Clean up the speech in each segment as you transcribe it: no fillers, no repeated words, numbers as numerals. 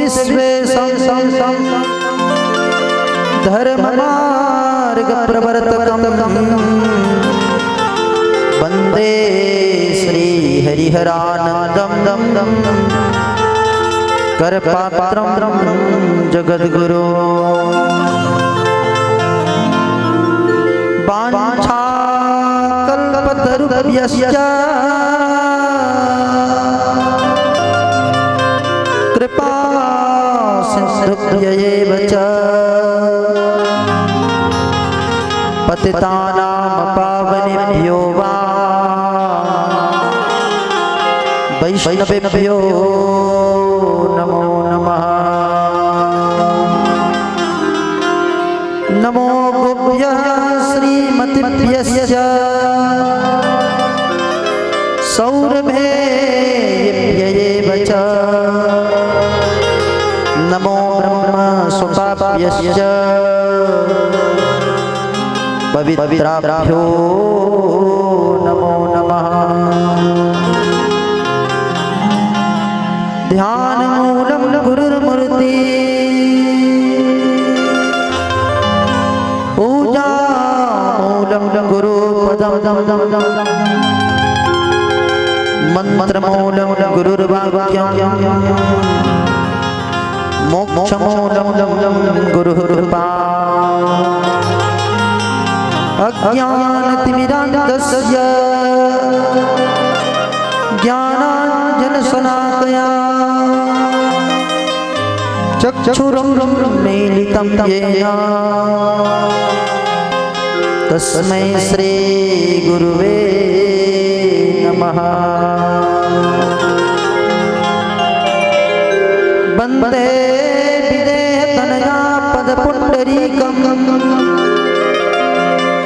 विश्वेशं धर्ममार्गप्रवर्तकं वन्दे श्रीहरिहरानन्दं करपात्रं जगद्गुरो वाञ्छाकल्पतरुभ्यश्च कृपा सिन्धुभ्यैव च पतितानां पावनेभ्यो वा वैष्णवेभ्यो नमो नमः। नमो गोभ्यः श्रीमतिभ्यश्च सौरभेभ्यैव च नमो ब्रह्मसुताभ्यश्च पवित्राभ्यो नमो नमः। ध्यानमूलं गुरुर्मूर्ति पूजामूलं गुरुपदं मन्त्रमूलं गुरुर्वाक्यं मोक्षमूलं गुरुर्कृपा अज्ञानतिमिरान्धस्य ज्ञानाञ्जनशलाकया चक्षुरुन्मीलितं येन तस्मै श्रीगुरुवे नमः। वन्दे विदेहतनया पदपुण्डरीकं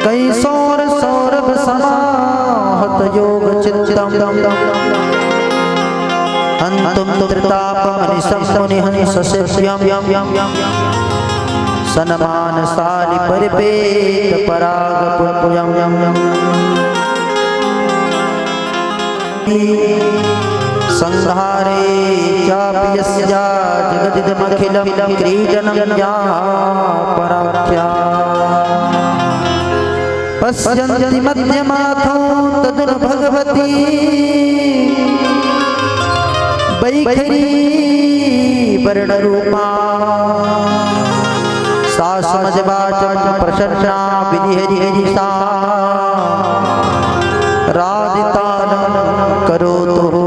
कैशोरसौरभसमाहतयोगचित्तं हन्तुं त्रितापमनिशं मुनिहंससेव्यं सन्मानशालि परिपेतपरागपुण्यं संहारे चापि यस्य जगदिदमखिलं क्रीडनं या पराख्या पश्यन्ति मध्यमाथो तदनु भगवती वैखरी वर्णरूपा सा समजवाचं प्रसन्ना विधिहरिहरिषा राधितालं करोतु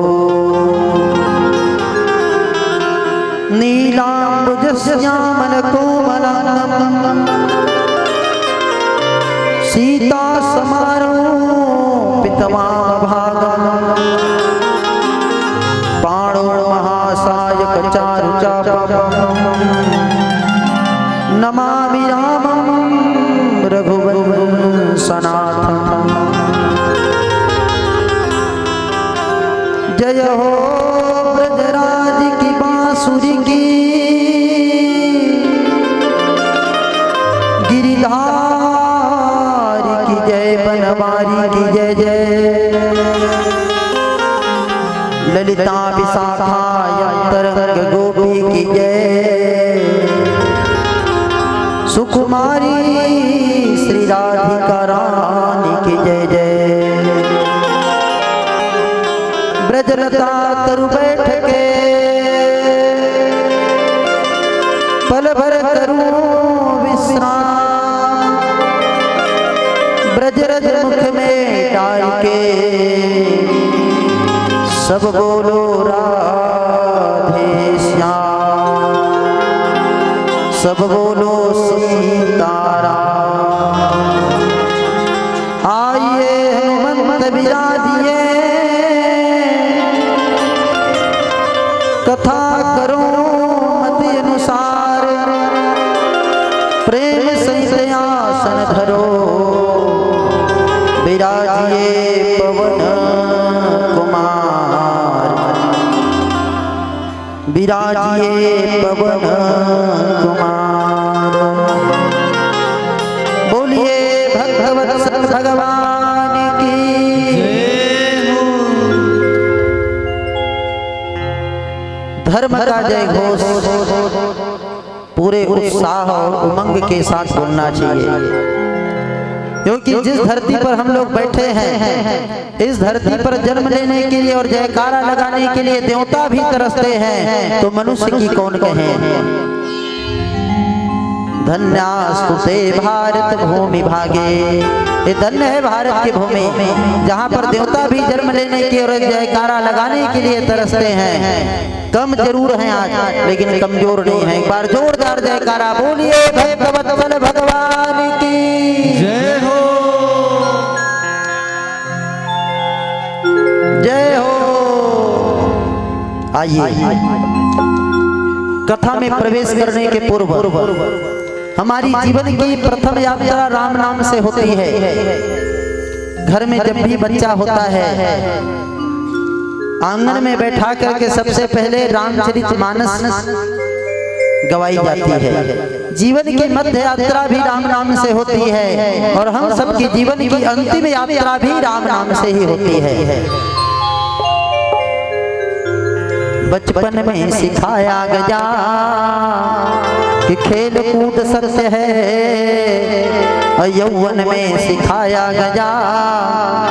नीलाम्बुजश्यामलकोमलानं सीता समारोपितवामभागं पाणो महासायकचारुचापं नमामि रामं रघुवंशनाथं। जय हो ब्रजराज की बांसुरी की गिरिधारी की जय बनवारी की जय जय ललिता विशाखा तरंग गोपी की जय सुकुमारी श्री राधिका रानी की जय जय ब्रजलता तरु बैठ के पल भर करूं विश्राम ब्रजरज मुख में डाल के सब बोलो राधे श्याम सब बोलो सीताराम। आइए हनुमंत विराजिए कथा करो मति अनुसार प्रेम सहित आसन धरो विराजिए पवन कुमार विराजिए पवन कुमार। बोलिए भगवत भगवान की धर्म का जय घोष पूरे उत्साह और उमंग के साथ बोलना चाहिए, क्योंकि जिस धरती पर हम लोग बैठे हैं, इस धरती पर जन्म लेने के लिए और जयकारा लगाने के लिए देवता भी तरसते हैं, तो मनुष्य की कौन कहे। धन्यास्तुते भारत भूमि भागे, ये धन्य है भारत की भूमि जहाँ पर देवता भी जन्म लेने के और जयकारा लगाने के लिए तरसते हैं। कम जरूर हैं आज, लेकिन कमजोर नहीं है। एक बार जोरदार जयकारा बोलिए भक्तवत्सल भगवान की जय हो, जय हो। आइए कथा में प्रवेश करने के पूर्व हमारी जीवन की प्रथम यात्रा राम नाम से होती है। घर में जब भी बच्चा होता है, आंगन में बैठा करके सबसे पहले रामचरितमानस गवाई जाती है। जीवन की मध्य यात्रा भी राम नाम से होती है और हम सबकी जीवन की अंतिम यात्रा भी राम नाम से ही होती है। बचपन में सिखाया गया कि खेल कूद सत्य है, यौवन में सिखाया गया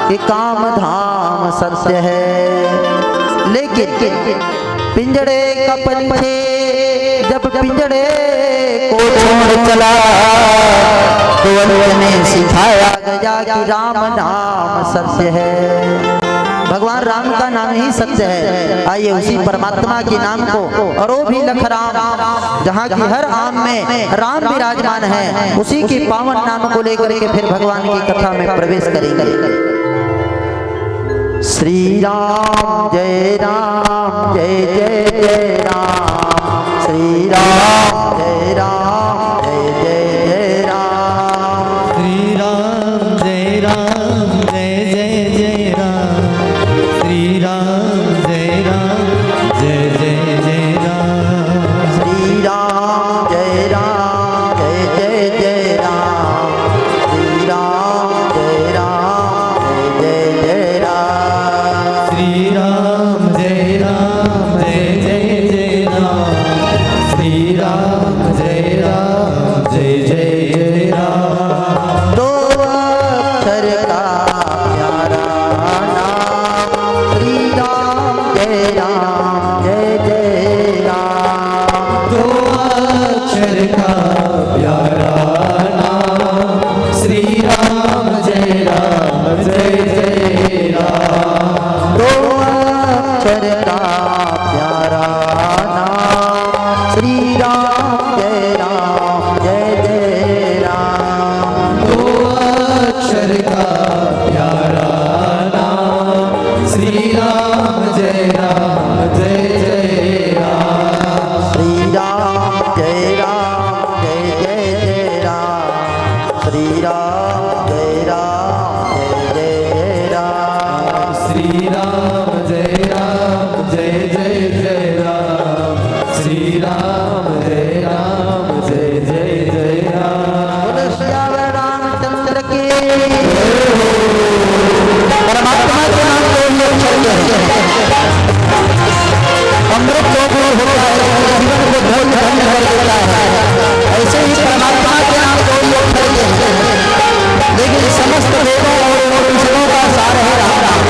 कि काम धाम सत्य है। लेकिन पिंजड़े का पंछी जब पिंजड़े को छोड़ चला, तो यौवन में सिखाया गया कि राम नाम सत्य है। भगवान राम का नाम ही सत्य है। आइए उसी परमात्मा के नाम को, और वो भी लखराम, जहाँ की हर आम में राम विराजमान है, उसी के पावन नाम को लेकर के फिर भगवान की कथा में प्रवेश करेंगे। श्री राम जय राम जय जय जय राम, श्री राम जय राम जय जय जय राम, श्री राम जय राम जय जय जय राम, श्री राम जय राम जय जय जय राम, श्री राम जय राम जय जय जय राम, श्री राम जय राम जय जय जय राम, श्री राम जय राम जय जय जय राम, श्री राम जय राम जय जय जय राम। दो अक्षर का प्यारा नाम, श्री राम जय राम जय जय राम, दो अक्षर का प्यारा नाम, श्री राम जय राम जय जय राम, दो अक्षर का प्यारा नाम, श्री राम जय राम जय जय राम, दो अक्षर का प्यारा नाम, श्री राम जय राम जय जय राम, श्री राम जय राम जय जय जय राम, श्री राम जय राम जय जय राम, श्री राम जय राम जय जय जय राम, श्री राम जय राम जय जय जय राम। बोलो श्याम रामचंद्र की। परमात्मा के नाम को लोग चलते हैं, अमृत लोग होता है, जीवन को धन धन्य कर देता है। ऐसे ही परमात्मा के नाम को लोग चलते हैं, लेकिन समस्त वेदों और ऋषियों का सार है राम नाम।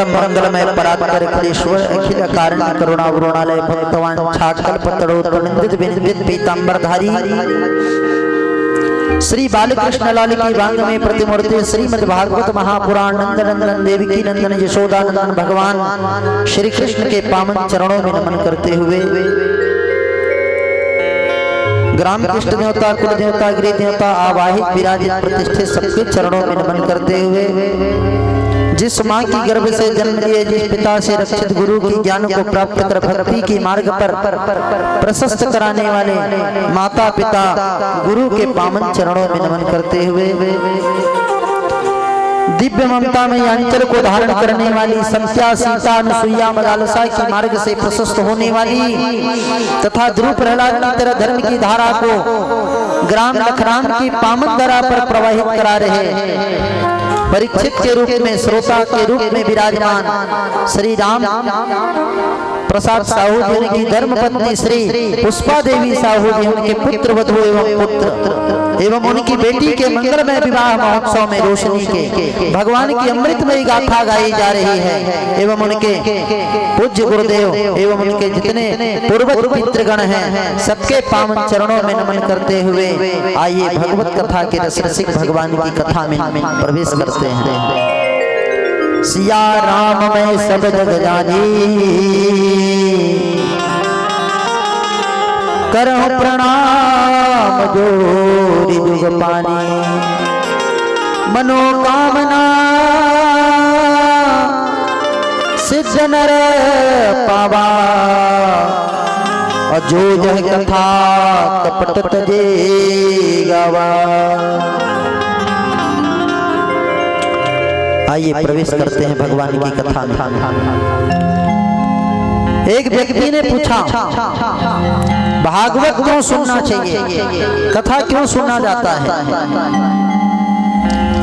परम मंगलमय परात्पर अखिलेश्वर अखिल कारण करुणा वरुणालय भक्तवान छाटकल पत्रोत्तर निंदित विनिंदित पीतांबरधारी श्री बालकृष्ण लाल की बांग में प्रतिमूर्ति श्रीमद् भागवत महापुराण नंद नंदन देवकी नंदन यशोदा नंदन भगवान श्री कृष्ण के पावन चरणों में नमन करते हुए ग्राम कृष्ण देवता कुल देवता गृह देवता आवाहित विराजित प्रतिष्ठित सबके चरणों में नमन करते हुए जिस माँ की गर्भ से जन्म लिए जिस पिता से रक्षित गुरु की ज्ञान को प्राप्त कर भक्ति के मार्ग पर प्रशस्त कराने वाले माता पिता गुरु के पावन चरणों में नमन करते हुए दिव्य ममता में अंचल को धारण करने वाली संख्या सीता अनुसुईया मदालसा के मार्ग से प्रशस्त होने वाली तथा ध्रुव प्रहलाद की तरह धर्म की धारा को ग्राम लखराम की पावन धारा पर प्रवाहित करा रहे परीक्षित के रूप में श्रोता के रूप में विराजमान श्री राम प्रसाद साहू जी की धर्म पत्नी श्री पुष्पा देवी साहू जी उनके पुत्र वधू एवं पुत्र एवं उनकी बेटी के मंगलमय विवाह महोत्सव में रोशनी के भगवान की अमृतमयी गाथा गाई जा रही है एवं उनके पूज्य गुरुदेव एवं उनके जितने पूर्वज पितृगण हैं सबके पावन चरणों में नमन करते हुए आइए भगवत कथा के रस रसिक भगवान की कथा में प्रवेश करते हैं। सिया राम मैं सब जग जानी करहु प्रणाम जोरी जुग पानी मनोकामना सिद्ध नर पावा और जो जह कथा कपट तजे गावा। आइए प्रवेश करते हैं भगवान की कथा में। एक व्यक्ति ने पूछा भागवत क्यों सुनना चाहिए, कथा क्यों सुनना जाता है?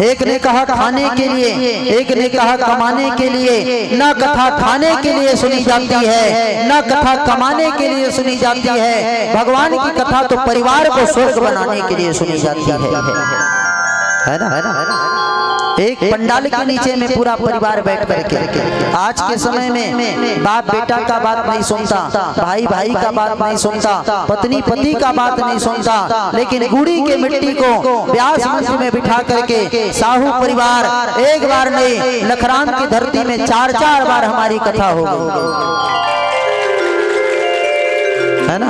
एक ने कहा खाने के लिए, एक ने कहा कमाने के लिए। न कथा खाने के लिए सुनी जाती है न कथा कमाने के लिए सुनी जाती है। भगवान की कथा तो परिवार को स्वर्ग बनाने के लिए सुनी जाती है ना। एक पंडाल के नीचे में पूरा परिवार बैठ करके आज के समय में बाप बेटा का बात नहीं सुनता, भाई भाई का बात नहीं सुनता, पत्नी पति का बात नहीं सुनता, लेकिन गुड़ी के मिट्टी को व्यास मंच में बिठा करके साहू परिवार एक बार नहीं लखराम की धरती में 4-4 बार हमारी कथा हो गई है ना।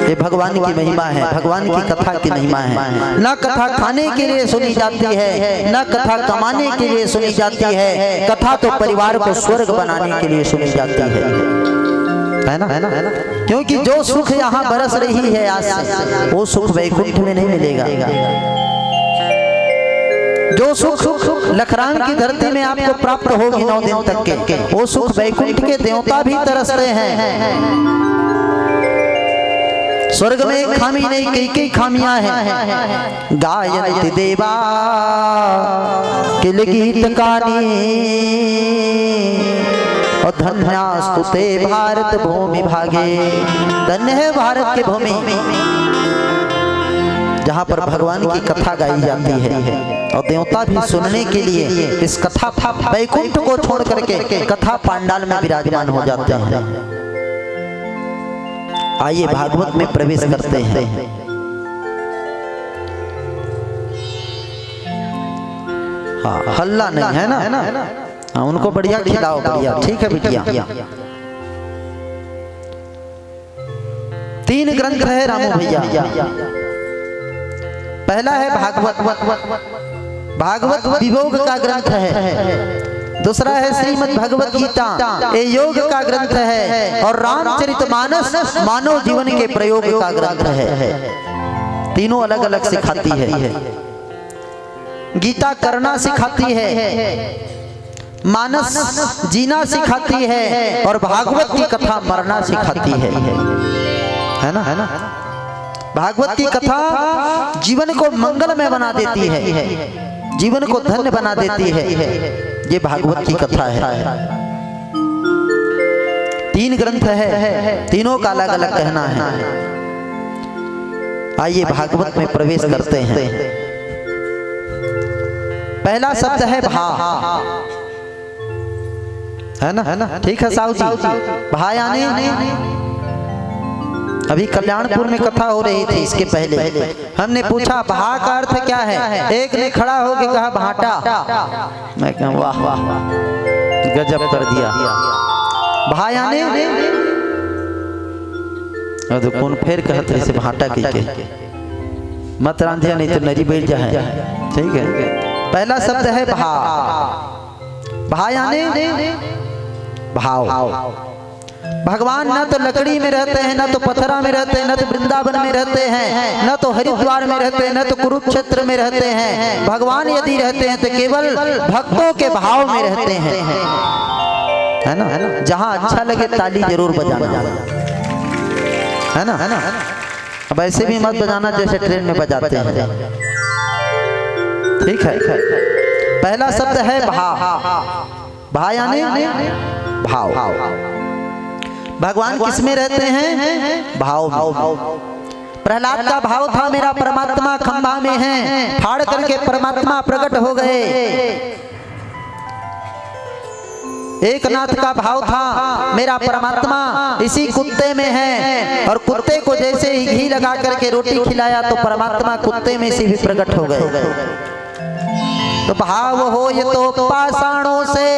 ये भगवान की महिमा है, भगवान की कथा की महिमा है। न कथा खाने के लिए सुनी जाती है न कथा कमाने के लिए सुनी जाती है। कथा तो परिवार को स्वर्ग बनाने के लिए सुनी जाती है ना। क्योंकि जो सुख यहाँ बरस रही है आज से वो सुख वैकुंठ में नहीं मिलेगा। जो सुख लखराम की धरती में आपको प्राप्त होगी 9 दिन तक के, वो सुख वैकुंठ के देवता भी तरसते हैं। स्वर्ग में एक खामी नहीं कई खामियां हैं। गायन्ति देवा किल गीत कानी और धन्यास्तुते भारत भूमि भागे। धन्य है भारत की भूमि जहाँ पर भगवान की कथा गाई जाती है और देवता भी सुनने के लिए इस कथा वैकुंठ को छोड़ करके कथा पांडाल में विराजमान हो जाते हैं। आइए भागवत में प्रवेश करते हैं। हाँ हल्ला नहीं है ना। हाँ उनको बढ़िया खिलाओ, बढ़िया ठीक है बिटिया। 3 ग्रंथ है रामू भैया। पहला है भागवत। भागवत विभोग का ग्रंथ है। दूसरा है श्रीमद् भगवत गीता, ये योग का ग्रंथ है। और रामचरितमानस मानव जीवन के प्रयोग का ग्रंथ है। तीनों अलग अलग सिखाती है। गीता करना सिखाती है, मानस जीना सिखाती है और भागवत की कथा मरना सिखाती है ना। भागवत की कथा जीवन को मंगलमय बना देती है, जीवन को धन्य बना देती है। ये भागवत की कथा है। 3 ग्रंथ है, तीनों का अलग अलग कहना है। आइए भागवत में प्रवेश करते हैं। पहला शब्द है भा। है ना? ठीक है साहू जी। भाई आने अभी कल्याणपुर में कथा हो रही थी, इसके पहले हमने पूछा भा का अर्थ क्या है? एक ने खड़ा होकर कहा भाटा। मैं कहा वाह वाह गजब कर दिया। भाई आने तो कौन फेर कहते से भाटा की के मत रांधिया नहीं तो नरी बैठ जाए। ठीक है, पहला शब्द है भा। भाई आने भाव। भगवान न तो लकड़ी में रहते हैं, न तो पथरा में रहते हैं, न तो वृंदावन में रहते हैं, न तो हरिद्वार में रहते हैं, न तो कुरुक्षेत्र में रहते हैं। भगवान यदि रहते हैं तो केवल भक्तों के भाव में रहते हैं, है ना? जहां अच्छा लगे ताली जरूर बजाना, है ना? अब ऐसे भी मत बजाना जैसे ट्रेन में बजाते हैं। ठीक है, पहला शब्द है भा। भा यानी भाव। भगवान किस में रहते हैं? भाव में। प्रहलाद का भाव था मेरा परमात्मा खंभा में है, फाड़ करके परमात्मा प्रकट हो गए। एक नाथ का भाव था मेरा परमात्मा इसी कुत्ते में है, और कुत्ते को जैसे ही घी लगा करके रोटी खिलाया तो परमात्मा कुत्ते में से भी प्रकट हो गए। तो भाव हो ये तो पाषाणों से,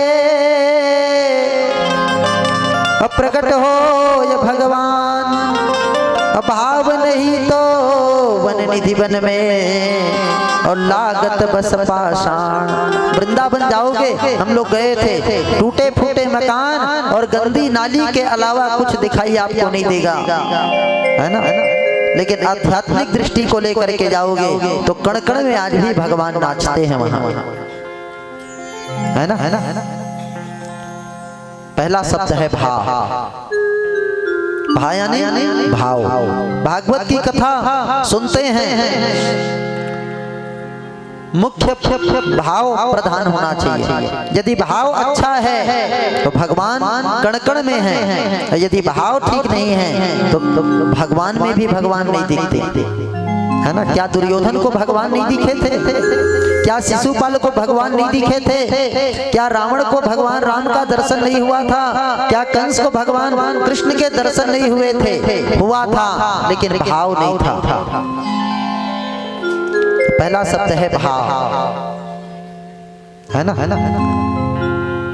प्रकट हो ये भगवान। भाव नहीं तो वन निधि वन में, और लागत बस पाषाण। वृंदावन जाओगे, हम लोग गए थे, टूटे फूटे मकान और गंदी नाली के अलावा कुछ दिखाई आपको नहीं देगा, है ना? लेकिन आध्यात्मिक दृष्टि को लेकर के जाओगे तो कण कण में आज भी भगवान नाचते हैं वहां, है ना? पहला शब्द है भा। भा यानी भाव। भागवत की कथा सुनते हैं, मुख्य भाव प्रधान होना चाहिए। यदि भाव अच्छा है तो भगवान कण कण में है, यदि भाव ठीक नहीं है तो भगवान में भी भगवान नहीं दिखते, है ना? क्या दुर्योधन को भगवान नहीं दिखे थे? क्या शिशुपाल को भगवान नहीं दिखे थे? क्या रावण को भगवान राम का दर्शन नहीं हुआ था? क्या कंस को भगवान कृष्ण के दर्शन नहीं हुए थे? हुआ था, लेकिन भाव नहीं था। पहला शब्द है भाव, है ना?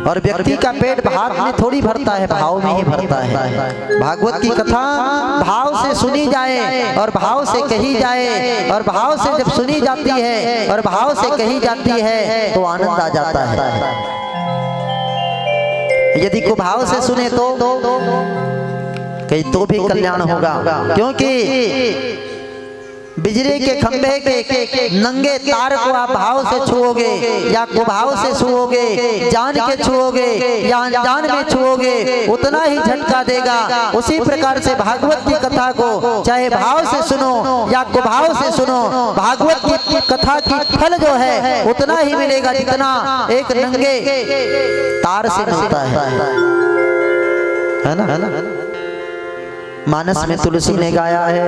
और व्यक्ति का पेट भात में थोड़ी भरता है, भाव में ही भरता है। भागवत की कथा भाव से सुनी जाए और भाव से कही जाए, और भाव से जब सुनी जाती है और भाव से कही जाती है तो आनंद आ जाता है। यदि को भाव से सुने तो कहीं तो भी कल्याण होगा, क्योंकि बिजली के खंभे के नंगे तार को आप भाव से छुओगे या कुभाव से छुओगे, जान के छुओगे या अनजान में छुओगे, उतना ही झटका देगा। उसी प्रकार से भागवत की कथा को चाहे भाव से सुनो या कुभाव से सुनो, भागवत की कथा की फल जो है उतना ही मिलेगा जितना एक नंगे तार से मिलता है ना? मानस में तुलसी ने गाया है,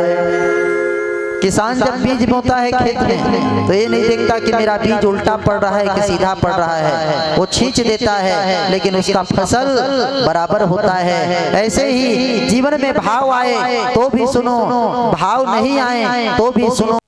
किसान जब बीज बोता है खेत में तो ये नहीं देखता कि मेरा बीज उल्टा पड़ रहा है कि सीधा पड़ रहा है, वो छींच देता है, लेकिन उसका फसल बराबर होता है। ऐसे ही जीवन में भाव आए तो भी सुनो, भाव नहीं आए तो भी सुनो।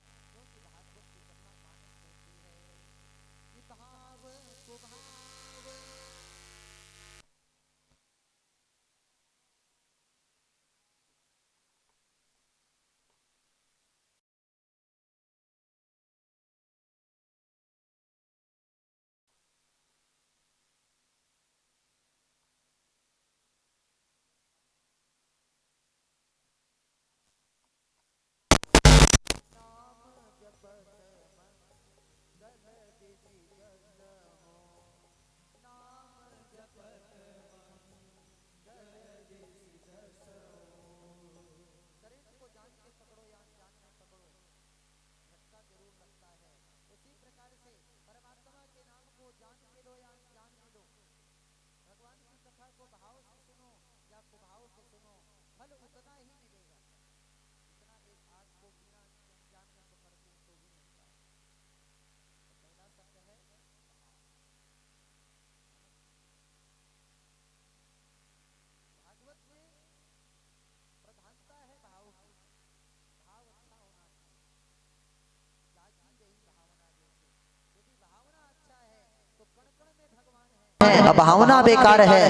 भावना बेकार है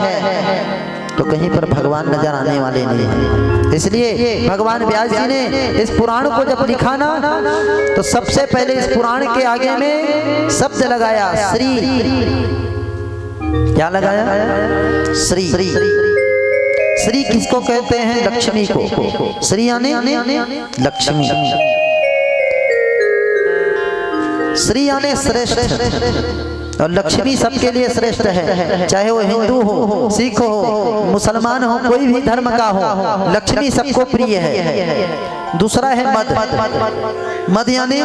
तो कहीं पर भगवान नजर आने वाले नहीं है। इसलिए भगवान व्यास जी ने इस पुराण को जब लिखा ना तो सबसे पहले इस पुराण के आगे में शब्द लगाया श्री। क्या लगाया? श्री। श्री किसको कहते हैं? लक्ष्मी को। श्री यानी लक्ष्मी। श्री यानी श्रेष्ठ और लक्ष्मी सबके लिए श्रेष्ठ है, चाहे वो हिंदू हो, सिख हो, मुसलमान हो, कोई भी धर्म का हो, लक्ष्मी सबको प्रिय है। दूसरा है मद। मद यानी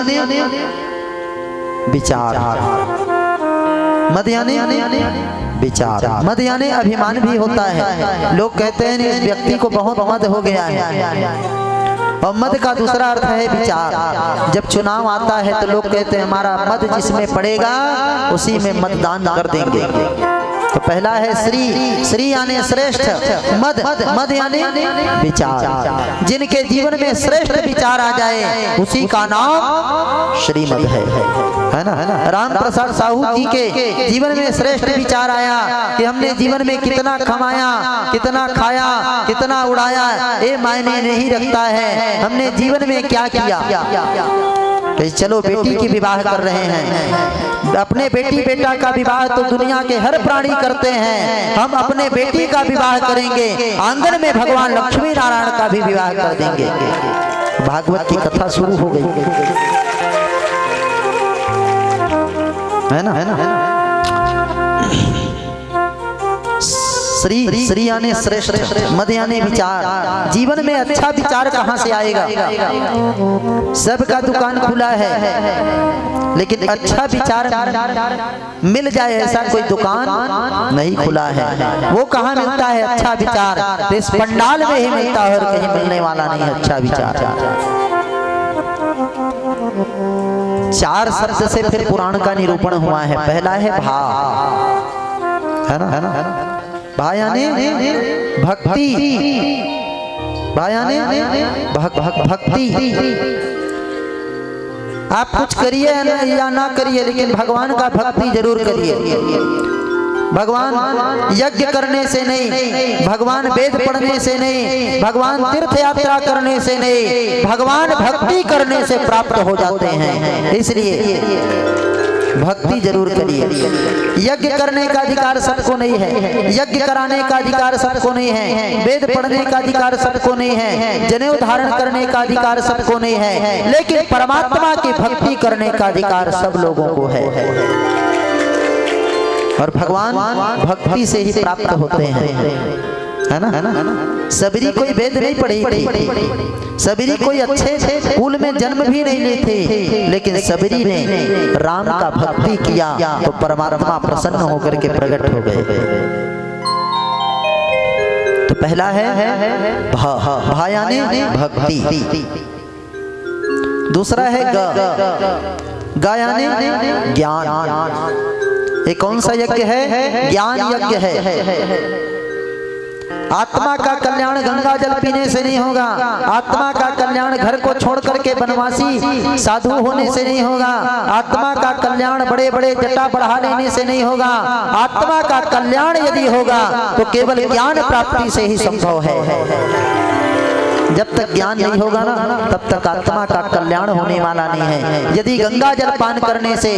विचार। मद यानी विचार। मद यानी अभिमान भी होता है। लोग कहते हैं इस व्यक्ति को बहुत मद हो गया है। और मद का दूसरा अर्थ है विचार। जब चुनाव आता है तो लोग कहते हैं हमारा मद जिसमें पड़ेगा उसी में मतदान कर देंगे। तो पहला है श्री। श्री यानी श्रेष्ठ। मद। मद यानी विचार। जिनके जीवन में श्रेष्ठ विचार आ जाए उसी का नाम श्रीमद है ना? राम प्रसाद साहू जी के जीवन में श्रेष्ठ विचार आया कि हमने जीवन में कितना कमाया, कितना खाया, कितना उड़ाया, ये मायने नहीं रखता है, हमने जीवन में क्या किया। कि चलो बेटी की विवाह कर रहे हैं, अपने बेटी बेटा का विवाह तो दुनिया के हर प्राणी करते हैं, हम अपने बेटी का विवाह करेंगे, आंगन में भगवान लक्ष्मी नारायण का भी विवाह कर देंगे। भागवत की कथा शुरू हो गई है ना? श्री। श्री यानी श्रेष्ठ। मद यानी विचार। जीवन में अच्छा विचार कहाँ से आएगा? सबका दुकान खुला है लेकिन अच्छा विचार मिल जाए ऐसा कोई दुकान नहीं खुला है। वो कहाँ मिलता है अच्छा विचार? तो इस पंडाल में ही मिलता है और कहीं मिलने वाला नहीं है अच्छा विचार। चार शब्द से फिर पुराण का निरूपण हुआ है। पहला है भा, है ना? भा यानी भक्ति। भा यानी भक्ति। आप कुछ करिए या ना करिए लेकिन भगवान का भक्ति जरूर करिए। भगवान यज्ञ करने से नहीं, भगवान वेद पढ़ने से नहीं, भगवान तीर्थ यात्रा करने से नहीं, भगवान भक्ति करने से प्राप्त हो जाते हैं। इसलिए भक्ति जरूर करिए। यज्ञ करने का अधिकार सबको नहीं है, यज्ञ कराने का अधिकार सबको नहीं है, वेद पढ़ने का अधिकार सबको नहीं है, जनेऊ धारण करने का अधिकार सबको नहीं है, लेकिन परमात्मा की भक्ति करने का अधिकार सब लोगों को है। और भगवान भक्ति से ही प्राप्त होते हैं, है ना? सबरी कोई वेद नहीं पढ़ी थी, सबरी कोई अच्छे कुल में जन्म भी नहीं ली थी, लेकिन सबरी ने राम का भक्ति किया तो परमात्मा प्रसन्न होकर के प्रकट हो गए। तो पहला है भा यानी भक्ति। दूसरा है ग यानी ज्ञान। ये कौन सा यज्ञ है? ज्ञान यज्ञ है। आत्मा का कल्याण गंगा जल पीने से नहीं होगा, आत्मा का कल्याण घर को छोड़ करके बनवासी साधु होने से नहीं होगा, आत्मा का कल्याण बड़े बड़े जटा बढ़ा लेने से नहीं होगा। आत्मा का कल्याण यदि होगा तो केवल ज्ञान प्राप्ति से ही संभव है। जब तक ज्ञान नहीं होगा ना तब तक आत्मा का कल्याण होने वाला नहीं है। यदि गंगा जल पान करने से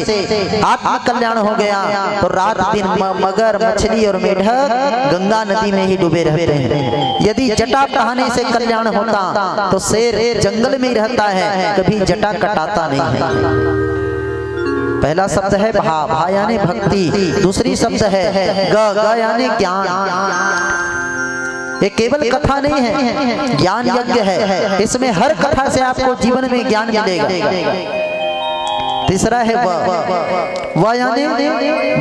आत्म कल्याण हो गया तो रात दिन मगर, मछली और मेढक गंगा नदी में ही डूबे रहते हैं। यदि जटा बढ़ाने से कल्याण होता तो शेर जंगल में ही रहता है, कभी जटा कटाता नहीं है। पहला शब्द है भा, भा यानी भक्ति। दूसरी शब्द है ग यानी ज्ञान। ये केवल कथा नहीं है, ज्ञान यज्ञ है। इसमें हर कथा से आपको जीवन में ज्ञान मिलेगा। तीसरा है व यानी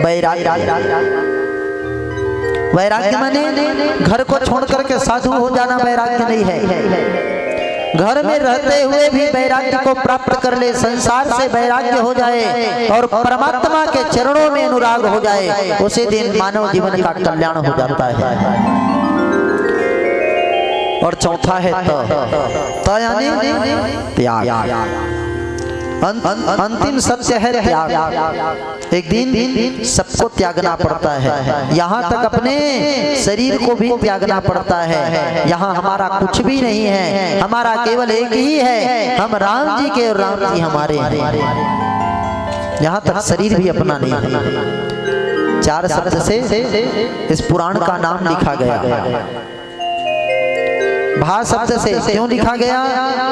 वैराग्य। वैराग्य माने घर को छोड़ करके साधु हो जाना वैराग्य नहीं है। घर में रहते हुए भी वैराग्य को प्राप्त कर ले, संसार से वैराग्य हो जाए और परमात्मा के चरणों में अनुराग हो जाए, उसी दिन मानव जीवन का कल्याण हो जाता है। और चौथा है त यानी त्याग। अंतिम सत्य है त्याग। एक दिन सबको त्यागना पड़ता है, यहाँ तक अपने शरीर को भी त्यागना पड़ता है। यहाँ हमारा कुछ भी नहीं है, हमारा केवल एक ही है, हम राम जी के और राम जी हमारे हैं। यहाँ तक शरीर भी अपना नहीं है। 4 शब्द से इस पुराण का नाम लिखा गया। भा शब्द से क्यों लिखा गया?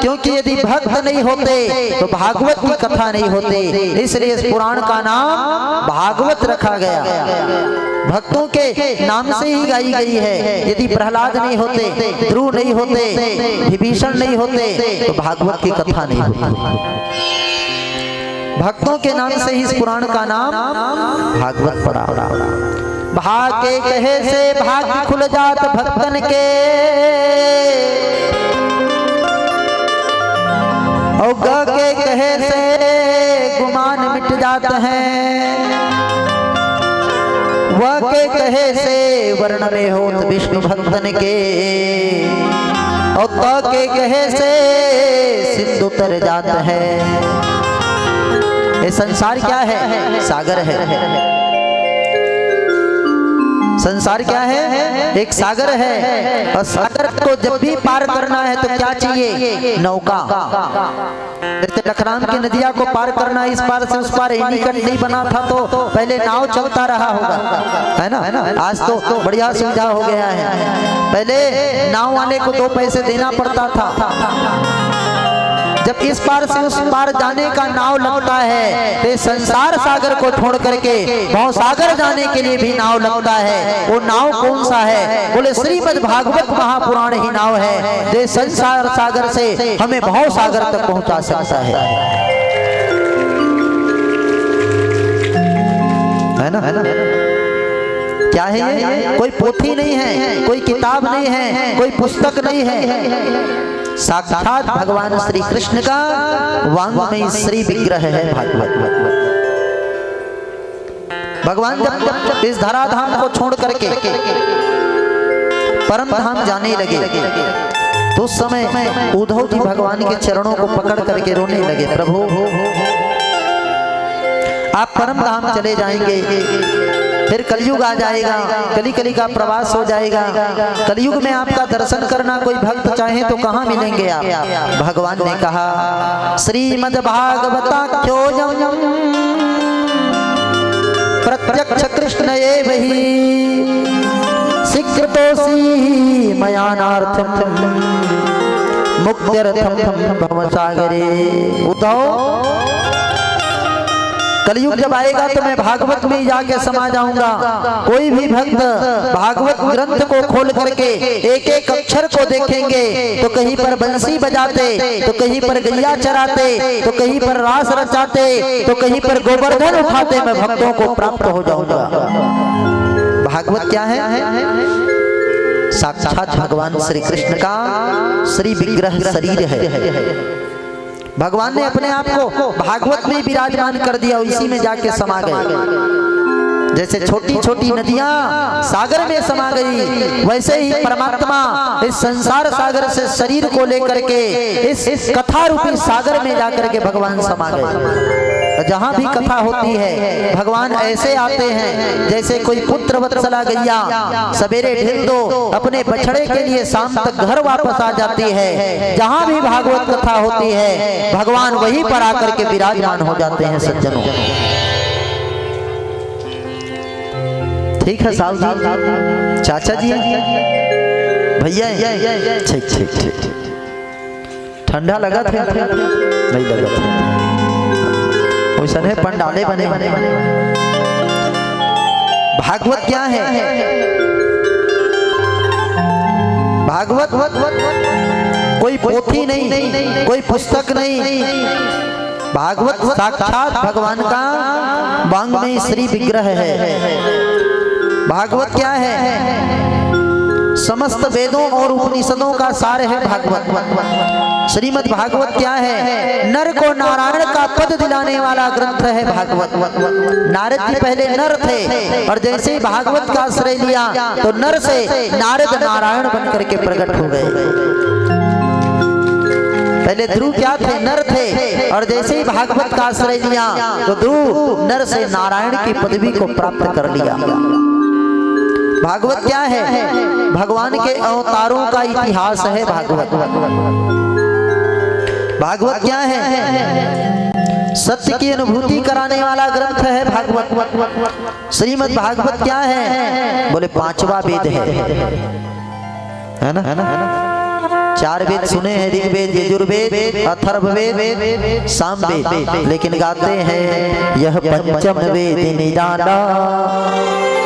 क्योंकि यदि भक्त नहीं होते तो भागवत की कथा नहीं होती, इसलिए इस पुराण का नाम भागवत रखा गया। भक्तों के नाम से ही गाई गई है। यदि प्रहलाद नहीं होते, ध्रुव नहीं होते, विभीषण नहीं होते तो भागवत की कथा नहीं होती। भक्तों के नाम से ही इस पुराण का नाम भागवत पड़ा। भाग के कहे से भाग्य खुल जात भक्तन के, और ग के कहे से गुमान मिट जाते हैं, व के कहे से वर्ण में होत विष्णु भक्तन के, और त के कहे से सिंधु तर जाता है। ये संसार क्या है? सागर है। संसार क्या है? एक सागर है, और सागर को जब भी पार करना है तो क्या चाहिए? नौका। जैसे लखराम की नदिया को पार करना, इस पार से उस पार एनीकट नहीं बना था तो पहले नाव चलता रहा होगा, है ना? आज तो बढ़िया सुविधा हो गया है। पहले नाव वाले को 2 पैसे देना पड़ता था। जब इस पार से उस पार जाने का नाव लगता है तो संसार सागर को छोड़ करके भव सागर जाने के लिए भी नाव लगता है। वो नाव कौन सा है? बोले श्रीमद् भागवत महापुराण ही नाव है, जो संसार सागर से हमें भव सागर तक पहुंचा सकता है ना? क्या है ये? कोई पोथी नहीं है, कोई किताब नहीं है, कोई पुस्तक नहीं है, साक्षात भगवान श्री कृष्ण का वांग्मय श्री विग्रह है भागवत। भगवान जब इस धराधाम को छोड़ करके परम धाम जाने लगे तो उस समय उद्धव जी भगवान के चरणों को पकड़ करके रोने लगे, प्रभु आप परम धाम चले जाएंगे, फिर कलयुग आ जाएगा, कली का प्रवास हो जाएगा। कलयुग में आपका दर्शन करना कोई भक्त चाहे तो कहाँ मिलेंगे आप? भगवान ने कहा श्रीमद् भागवताख्योऽयं प्रत्यक्ष कृष्ण एव हि स्वीकृतोऽसि मयानार्थं मुक्त्यर्थं भवसागरे। उद्धव, कलयुग जब आएगा तो मैं भागवत में जाके समा जाऊंगा। कोई भी भक्त भागवत ग्रंथ को खोल करके एक एक अक्षर को देखेंगे तो कहीं पर बंसी बजाते, तो कहीं पर गैया चराते, तो कहीं पर रास रचाते, तो कहीं पर गोवर्धन उठाते, मैं भक्तों को प्राप्त हो जाऊंगा। भागवत क्या है? साक्षात भगवान श्री कृष्ण का श्री विग्रह शरीर है। भगवान ने अपने आप को भागवत में विराजमान कर दिया, इसी में जाके समा गए। जैसे छोटी छोटी नदियां सागर में समा गई, वैसे ही परमात्मा इस संसार सागर से शरीर को लेकर के इस कथा रूपी सागर में जाकर के भगवान समा गए। जहाँ भी कथा होती है भगवान ऐसे आते हैं जैसे कोई पुत्र वत्सला गैया सवेरे ढिल दो अपने बछड़े के लिए शाम तक घर वापस आ जाती है। जहाँ भी भागवत कथा होती है भगवान वहीं पर आकर के विराजमान हो जाते हैं। सज्जनों, ठीक है साहब जी, चाचा जी, भैया, ठीक ठीक ठीक। ठंडा लगा था? नहीं लगा था। वैसा है पंडाले बने। भागवत क्या है? भागवत कोई पोथी नहीं, कोई पुस्तक नहीं, भागवत साक्षात भगवान का वांग्मय श्री विग्रह है। भागवत क्या है? समस्त वेदों और उपनिषदों का सार है भागवत। श्रीमद् भागवत क्या है? नर को नारायण का पद दिलाने वाला ग्रंथ है भागवत। नारद जी पहले नर थे और जैसे ही भागवत का आश्रय लिया तो नर से नारद नारायण बन करके प्रकट हो गए। पहले ध्रुव क्या थे? नर थे। और जैसे ही भागवत का आश्रय लिया तो ध्रुव नर से नारायण की पदवी को प्राप्त कर लिया। भागवत क्या है? भगवान के अवतारों का इतिहास है भागवत। भागवत क्या है? सत्य की अनुभूति कराने वाला ग्रंथ है भागवत। श्रीमद् भागवत क्या है? बोले पांचवा वेद है ना? चार वेद सुने हैं, ऋग्वेद, यजुर्वेद, अथर्ववेद, सामवेद, लेकिन गाते हैं यह पंचम वेद निदाना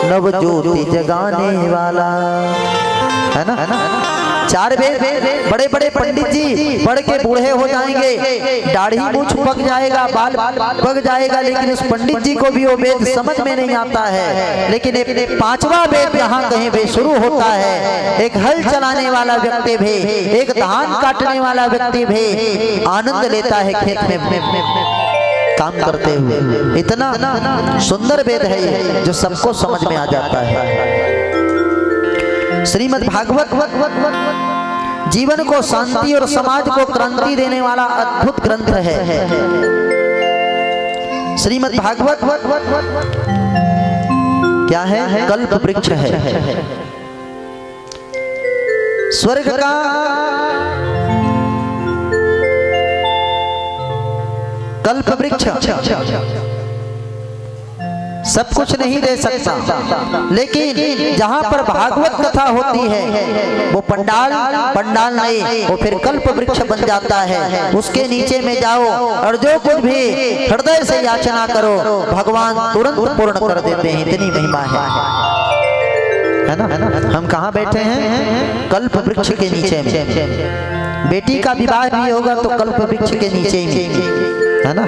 नव ज्योति जगाने वाला, है ना? चार वेद बड़े बड़े पंडित जी पढ़ के बूढ़े हो जाएंगे, दाढ़ी मूछ पक जाएगा, बाल पक जाएगा, लेकिन उस पंडित जी को भी वो वेद समझ में नहीं आता है। लेकिन पांचवा वेद जहाँ कहीं भी शुरू होता है, एक हल चलाने वाला व्यक्ति भी, एक धान काटने वाला व्यक्ति भी आनंद लेता है खेत में काम करते हुए। इतना सुंदर वेद है ये, जो सबको समझ में आ जाता है। श्रीमद् भागवत जीवन को शांति और समाज को क्रांति देने वाला अद्भुत ग्रंथ है। श्रीमद् भागवत क्या है? कल्प वृक्ष है। स्वर्ग का कल्प वृक्ष सब कुछ नहीं दे सकता, लेकिन जहाँ पर भागवत कथा होती है वो पंडाल नहीं, वो फिर कल्प वृक्ष बन जाता है। उसके नीचे में जाओ और जो कुछ भी हृदय से याचना करो भगवान तुरंत पूर्ण कर देते हैं। इतनी महिमा है ना? हम कहाँ बैठे हैं? कल्प वृक्ष के नीचे में। बेटी का विवाह भी होगा तो कल्प वृक्ष के नीचे में, है ना?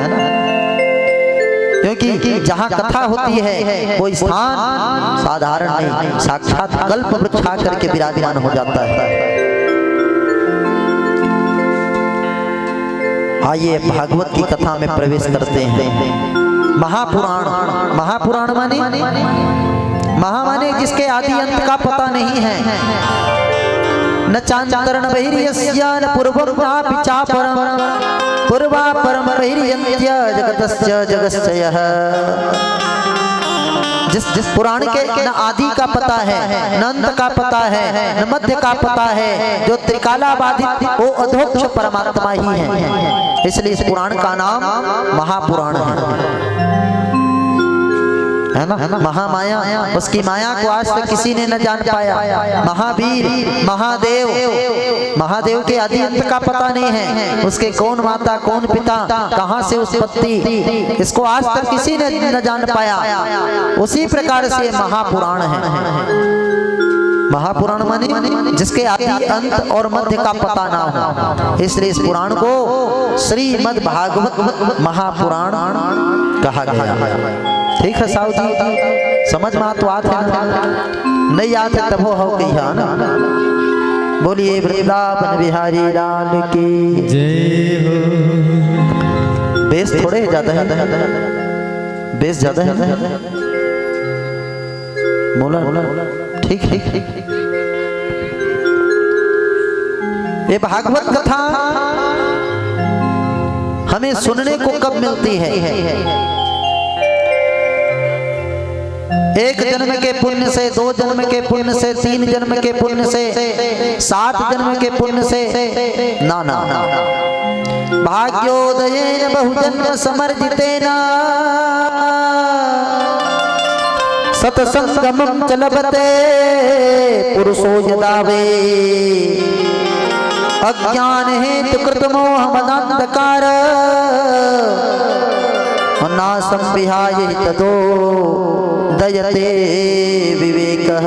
क्योंकि जहाँ कथा होती है वो स्थान साधारण नहीं, साक्षात कल्प वृक्ष आकर के विराजमान हो जाता है। आइए भागवत की कथा में प्रवेश करते हैं। महापुराण, महापुराण माने महा माने जिसके आदि अंत का पता नहीं है। न चांचरण बहिर्यस्य न पूर्वं नापि चापरं पूर्वा परम बहिर्यन्त्य जगतस्य जगस्य यः। जिस पुराण के न आदि का पता है, न अंत का पता है, न मध्य का पता है, जो त्रिकालाबाधित वो अधोक्ष परमात्मा ही है। इसलिए इस पुराण का नाम महापुराण है ना? महामाया, उसकी माया को आज तक किसी ने न जान पाया। महावीर, महादेव, महादेव के आदि अंत का पता नहीं है। उसके कौन माता कौन पिता, कहाँ से उत्पत्ति, इसको आज तक किसी ने न जान पाया। उसी प्रकार से महापुराण है। महापुराण माने जिसके आदि अंत और मध्य का पता ना हो। इसलिए इस पुराण को श्रीमद् भागवत महापुराण कहा गया है। ठीक है साहु जी, समझ में तो आते है ना? नहीं आते तब हो कहिया ना। बोलिए वृंदावन बिहारी लाल की जय हो। बेस थोड़े ज्यादा है, बेस ज्यादा है। मोला ठीक है। ये भागवत कथा हमें सुनने को कब मिलती है? एक जन्म के पुण्य से, 2 जन्म के पुण्य से, 3 जन्म के पुण्य से, 7 जन्म के पुण्य से ना। भाग्योदयेन बहुजन्म समर्जितेन सतसंगमं च लभते पुरुषो यदा वे अज्ञान हेतु कृत मोह मदान्धकार नासं विहाय ततो दयते विवेकः।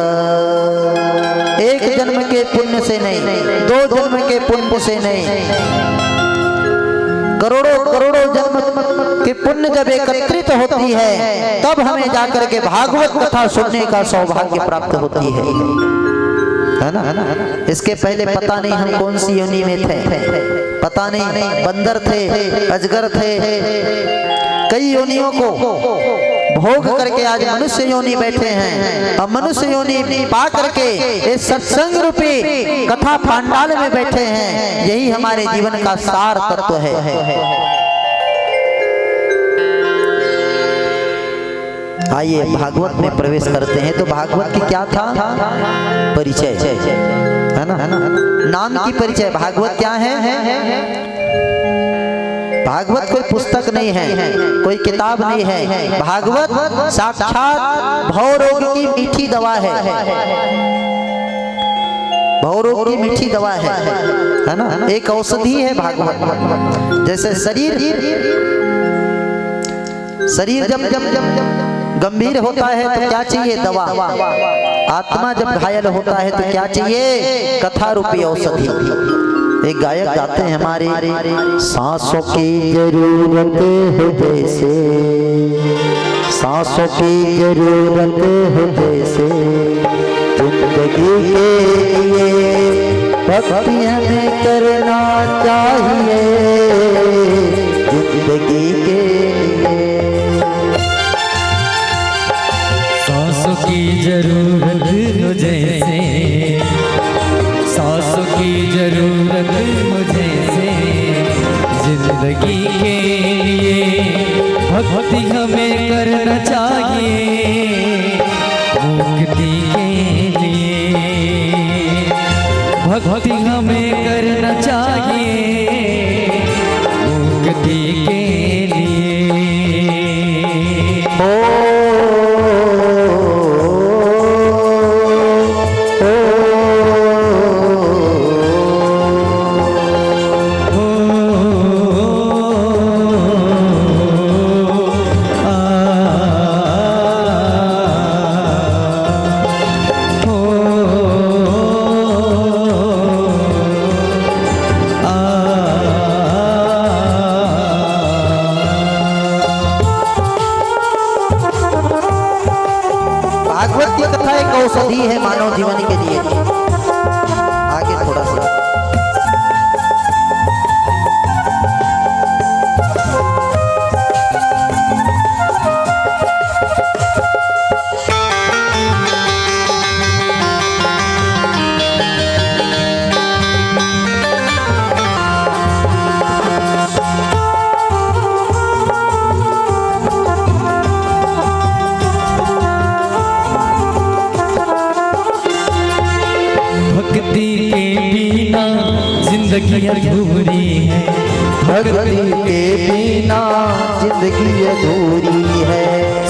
एक जन्म के पुण्य से नहीं, 2 जन्म के पुण्य से नहीं, करोड़ों जन्म के पुण्य जब एकत्रित होती है तब हमें जाकर के भागवत कथा सुनने का सौभाग्य प्राप्त होती है ना? इसके पहले पता नहीं हम कौन सी योनि में थे, पता नहीं बंदर थे, अजगर थे, कई योनियों को भोग करके आज मनुष्य योनि बैठे हैं और मनुष्य योनि पा करके इस सत्संग रूपी कथा पांडाल में बैठे हैं। यही हमारे जीवन का सार तत्व है। आइए भागवत में प्रवेश करते हैं। तो भागवत की क्या था परिचय, है ना, नाम की परिचय। भागवत क्या है? भागवत कोई पुस्तक नहीं है, कोई किताब नहीं है। भागवत साक्षात भवरोग की मीठी दवा है। भवरोग की मीठी दवा है ना, एक औषधि है भागवत। जैसे शरीर जब गंभीर होता है तो क्या चाहिए? दवा। आत्मा जब घायल होता है तो क्या चाहिए? कथा रूपी औषधि। एक गायक गाते हैं, हमारे सांसों की जरूरत है जैसे, सांसों की जरूरत है जैसे, जिंदगी के लिए भक्ति हमें करना चाहिए, जिंदगी के लिए। सांसों की जरूरत मुझे से, सांसों की जरूरत मुझे से, जिंदगी के लिए भक्ति हमें करना चाहिए, मुक्ति के लिए भक्ति हमें करना चाहिए, मुक्ति के लिए। भागवत की कथा एक औषधि है मानव जीवन के लिए। आगे थोड़ा सा भक्ति के बिना जिंदगी अधूरी है, भक्ति के बिना जिंदगी अधूरी है।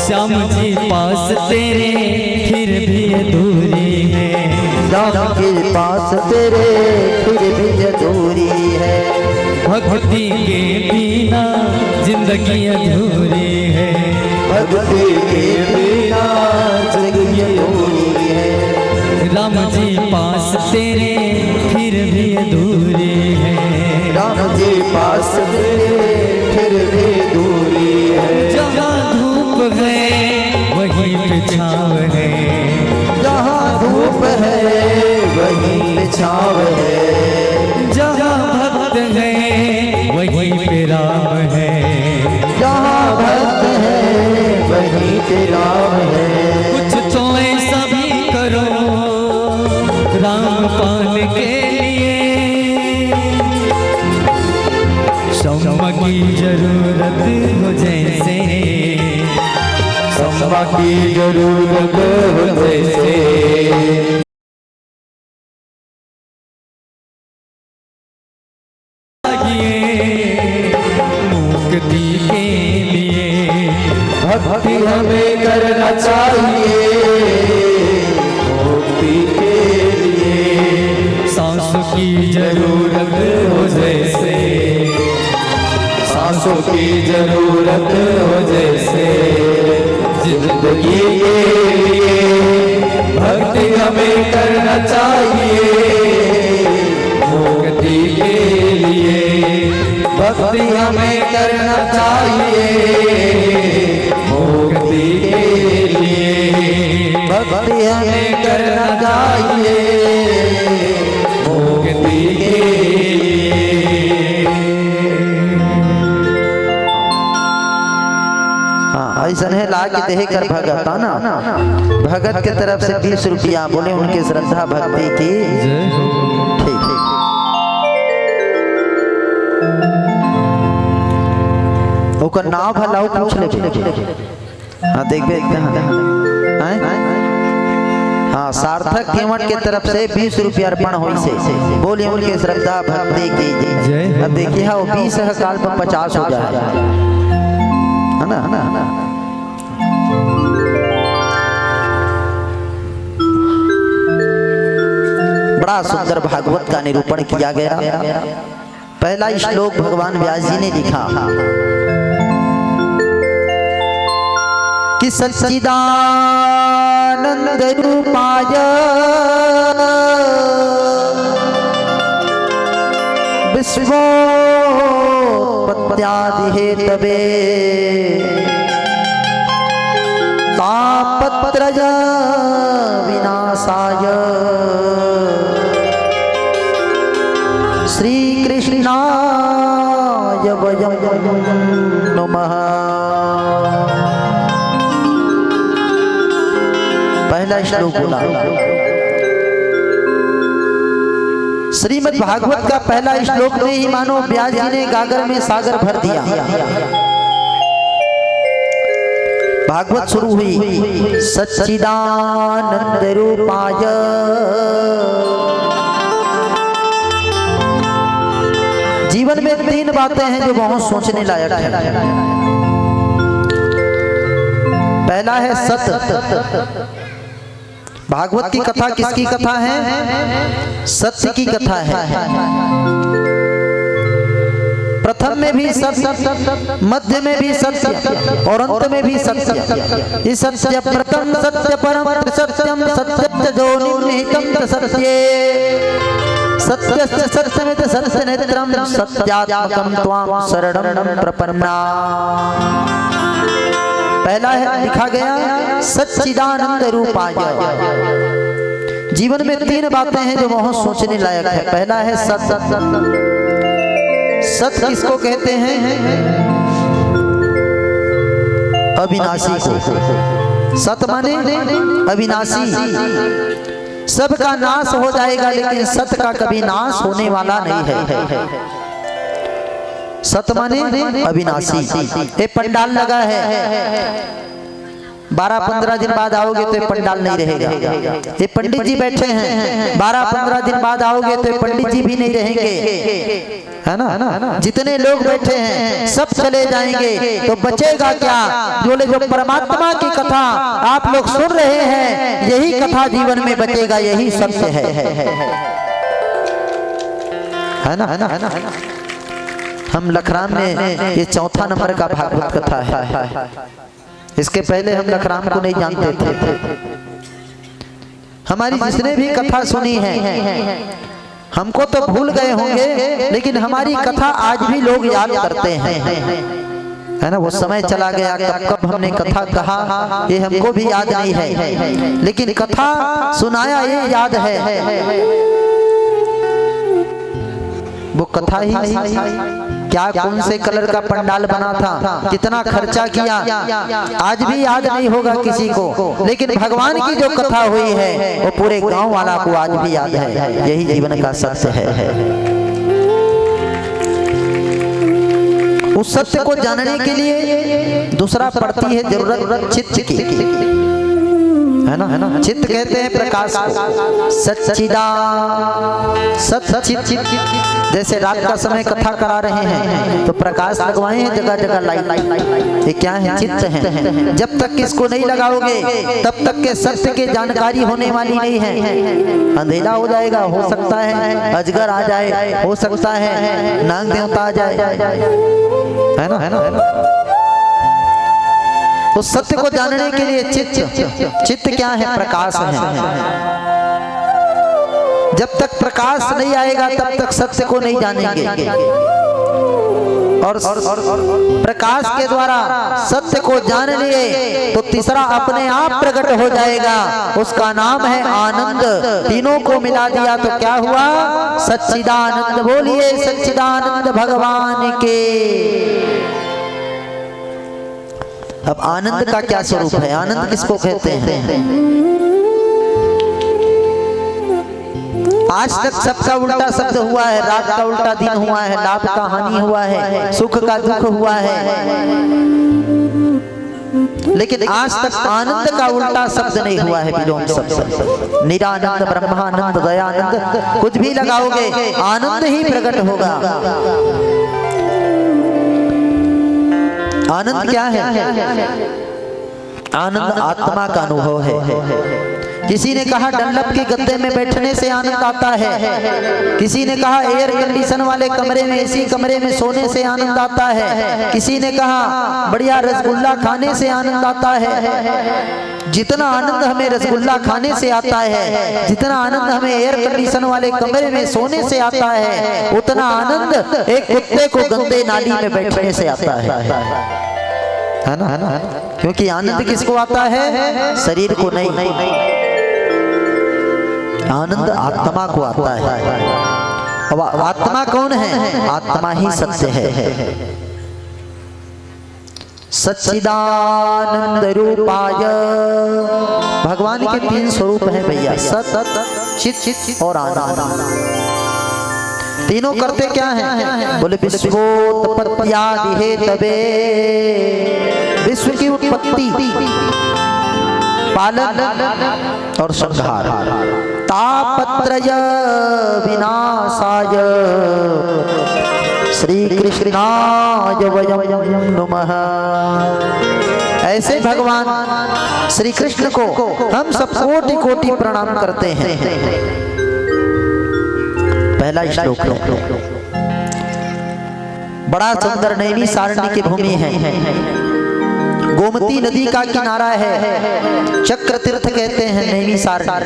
श्याम जी पास तेरे फिर भी अधूरी है, श्याम के पास तेरे फिर भी अधूरी है। भक्ति के बिना जिंदगी अधूरी है, भक्ति के बिना जिंदगी अधूरी है। राम जी पास तेरे फिर भी अधूरी है, राम जी पास तेरे फिर भी दूरी है। जहाँ धूप है वहीं पे छाँव है, जहाँ धूप है वहीं पे छाँव है। जहाँ भक्त है वहीं पे राम है, जहाँ भक्त है वहीं पे राम है। कुछ तो ऐसा भी करो राम पाने के लिए, क्षमा की जरूरत हो जैसे, क्षमा की जरूरत हो जैसे। मुक्ति के लिए भक्ति हमें करना चाहिए, मुक्ति के लिए। सांसों की जरूरत हो जैसे, सांसों की जरूरत हो जैसे, जिंदगी के लिए भक्ति हमें करना चाहिए, मुक्ति के लिए भक्ति हमें करना चाहिए, मुक्ति के लिए भक्ति हमें करना चाहिए, मुक्ति के लिए। हाँ ऐसा है ला के देह कर भगत ना भगत के तरफ से 20 रुपया बोले उनके श्रद्धा भक्ति की जय हो। ठीक है। ओकर नाव भलाऊ पूछ ले हाँ देखबे हाँ सार्थक केवट के तरफ से 20 रुपया अर्पण होई से बोले उनके श्रद्धा भक्ति की जय हो। अब देखिए हाँ 20 काल पर 50 हो जाए है ना। बड़ा सुंदर भागवत का निरूपण किया गया। पहला श्लोक भगवान व्यास जी ने लिखा कि सच्चिदानंद रूपाय विश्वोत्पत्त्यादि हेतवे तापत्रय विनाशाय श्री कृष्णाय वयं नमः। पहला श्लोक बोला श्रीमद् भागवत का पहला श्लोक में ही मानो व्यास जी ने गागर में सागर भर दिया। भागवत शुरू हुई सच्चिदानंद रूपाय जीवन में 3 बातें हैं जो बहुत सोचने लायक है। पहला है सत्य। भागवत की कथा किसकी कथा है? सत्य की कथा है। प्रथम में भी सत्य, मध्य में भी सत्य और अंत में भी सत्य। इस सत्य प्रथम सत्य परम सत्यम सत्य जो निहितम सत्ये सत्यस्य सत्यमित सत्यनेत्रम सत्यात्मकं त्वां शरणं प्रपन्ना। पहला है लिखा गया सच्चिदानंद रूपाय। जीवन में 3 बातें हैं जो बहुत सोचने लायक है। पहला है सत्य। सत्य किसको कहते हैं? अविनाशी को। सत्य माने अविनाशी। सबका नाश हो जाएगा लेकिन सत्य का कभी नाश होने वाला नहीं है। सत्य माने अविनाशी। ये पंडाल लगा है 12-15 दिन बाद आओगे तो पंडाल नहीं रहेगा। ये पंडित जी बैठे हैं 12-15 दिन बाद आओगे तो पंडित जी भी नहीं रहेंगे, है ना। जितने लोग बैठे हैं सब चले जाएंगे तो बचेगा क्या? बोले जो परमात्मा की कथा आप लोग सुन रहे हैं यही कथा जीवन में बचेगा, यही सत्य है ना। हम लखराम में ये 4था नंबर का भागवत कथा है। इसके पहले हम लखराम को नहीं जानते थे। हमारी जिसने भी कथा सुनी है हमको तो भूल गए होंगे लेकिन हमारी कथा आज भी लोग याद करते हैं, है ना। वो समय चला गया कब हमने कथा कहा ये हमको भी याद नहीं है, लेकिन कथा सुनाया ये याद है। वो कथा ही क्या कौन से कलर का पंडाल बना था, कितना खर्चा किया, आज भी याद नहीं होगा किसी को, लेकिन भगवान की जो कथा हुई है वो पूरे गांव वाला को आज भी याद है। यही जीवन का सत्य है। उस सत्य को जानने के लिए दूसरा पड़ती है जरूरत चित्त की, है ना। चित्त कहते हैं प्रकाश को। सच्चिदानंद जैसे रात का समय कथा करा रहे हैं तो प्रकाश लगवाए हैं जगह जगह लाइट। ये क्या है? चित्त है। जब तक इसको नहीं लगाओगे तब तक के सत्य की जानकारी होने वाली नहीं है। अंधेरा हो जाएगा, हो सकता है अजगर आ जाए, हो सकता है नाग देवता आ जाए, है ना। तो सत्य को जानने के लिए चित्त क्या है? प्रकाश है। जब तक प्रकाश नहीं आएगा तब तक सत्य को नहीं जानेंगे। और प्रकाश के द्वारा सत्य को जान लिए तो तीसरा अपने आप प्रकट हो जाएगा, उसका नाम है आनंद। तीनों को मिला दिया तो क्या हुआ? सच्चिदानंद। बोलिए सच्चिदानंद भगवान के। अब आनंद का क्या स्वरूप है, आनंद किसको कहते हैं? आज तक सबका उल्टा शब्द हुआ है, रात का उल्टा दिन हुआ है, लाभ का हानि हुआ है, सुख का दुख हुआ है, लेकिन आज तक आनंद का उल्टा शब्द नहीं हुआ है। विलोम शब्द निरानंद, ब्रह्मानंद, दयानंद, कुछ भी लगाओगे आनंद ही प्रकट होगा। आनंद क्या है? आनंद आत्मा का अनुभव है। किसी ने कहा डंडप के गद्दे में बैठने से आनंद आता है, किसी ने कहा एयर कंडीशन वाले कमरे में, एसी कमरे में सोने से आनंद आता है, किसी ने कहा बढ़िया रसगुल्ला खाने से आनंद आता है। जितना आनंद हमें रसगुल्ला खाने से आता है, जितना आनंद हमें एयर कंडीशन वाले कमरे में सोने से आता है, उतना आनंद एक कुत्ते को गंदे नाली में बैठने से आता है ना? क्योंकि आनंद किसको आता है? शरीर को नहीं, आनंद आत्मा को आता है। अब आत्मा कौन है? आत्मा ही सत्य है। सच्चिदानंद रूपाय, भगवान के 3 स्वरूप हैं भैया, सत, चित और आनंद। तीनों करते क्या हैं? बोले विश्वोत्पत्त्यादि हेतवे, विश्व की उत्पत्ति, पालन और संहार, तापत्रय विनाशाय श्री कृष्णाय वयं नमः। ऐसे भगवान श्री कृष्ण को हम सब कोटि कोटि प्रणाम करते हैं। पहला श्लोक बड़ा सुंदर नैमिषारण्य की भूमि है, गोमती नदी का किनारा है, चक्र तीर्थ कहते हैं नैमिषारण्य।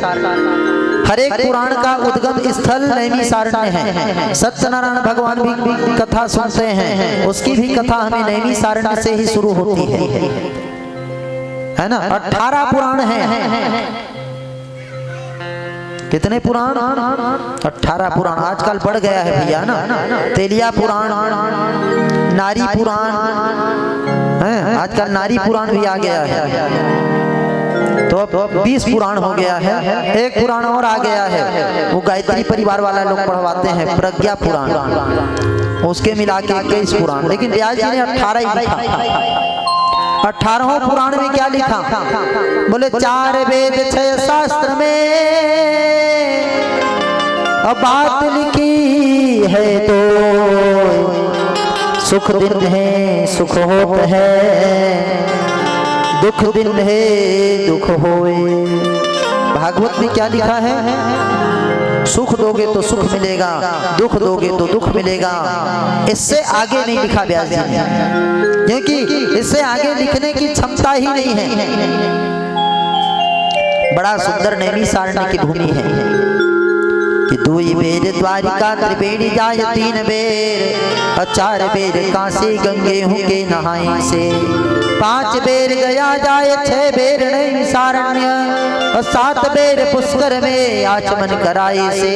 हर एक पुराण का उद्गम स्थल नैमिषारण्य है। सत्यनारायण भगवान भी कथा सुनते हैं, उसकी भी कथा हमें नैमिषारण्य से ही शुरू होती है ना? 18 पुराण हैं। कितने पुराण? 18 पुराण। आजकल बढ़ गया है भैया ना, तेलिया पुराण, नारी पुराण, आजकल नारी पुराण भी आ गया है, तो अब 20 पुराण हो गया है। एक पुराण और आ गया है, वो गायत्री परिवार वाला लोग पढ़वाते हैं, प्रज्ञा पुराण, उसके मिला के 21 पुराण। लेकिन व्यास जी ने 18 ही लिखा। 18वें पुराण में क्या लिखा? बोले 4 वेद 6 शास्त्र में अब बात लिखी है, तो सुख दिन है सुख होत है, दुख दिन है दुख होए। भागवत में क्या लिखा है? सुख दोगे तो सुख मिलेगा, दुख दोगे तो दुख मिलेगा। इससे आगे नहीं लिखा व्यास जी ने, क्योंकि इससे आगे लिखने की क्षमता ही नहीं है। बड़ा सुंदर नैमिषारण्य की भूमि है कि 2 बेर द्वारिका, त्रिवेणी जाय 3 बेर, 4 बेर काशी गंगे हूँ के नहाए से, 5 बेर गया जाए, 6 बेर नैमिषारण्य, और 7 बेर पुष्कर में आचमन कराए से।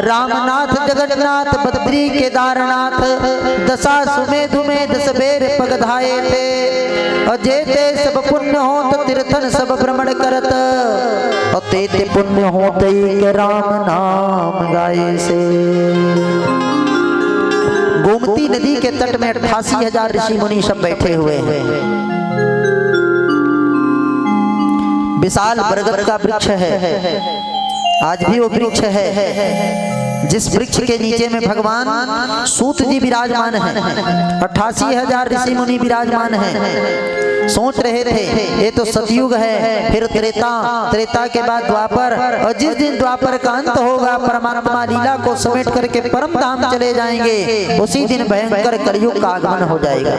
रामनाथ जगन्नाथ बद्री केदारनाथ, 10 सुमेधु में 10 बेर पग धाये थे, और जेते सब पुण्य हो तो तीर्थन सब भ्रमण करत, और तेते पुण्य हो तो राम नाम गाये से। गोमती नदी के तट में 88,000 ऋषि मुनि सब बैठे हुए हैं। विशाल बरगद का वृक्ष है, आज भी वो वृक्ष है, जिस वृक्ष के नीचे में भगवान सूत जी विराजमान हैं, 88,000 ऋषि मुनि विराजमान हैं। सोच रहे थे ये तो सतयुग है, फिर त्रेता, त्रेता के बाद द्वापर, और जिस दिन द्वापर का अंत होगा परमात्मा लीला को समेट करके परम धाम चले जाएंगे, उसी दिन भयंकर कलयुग का आगमन हो जाएगा।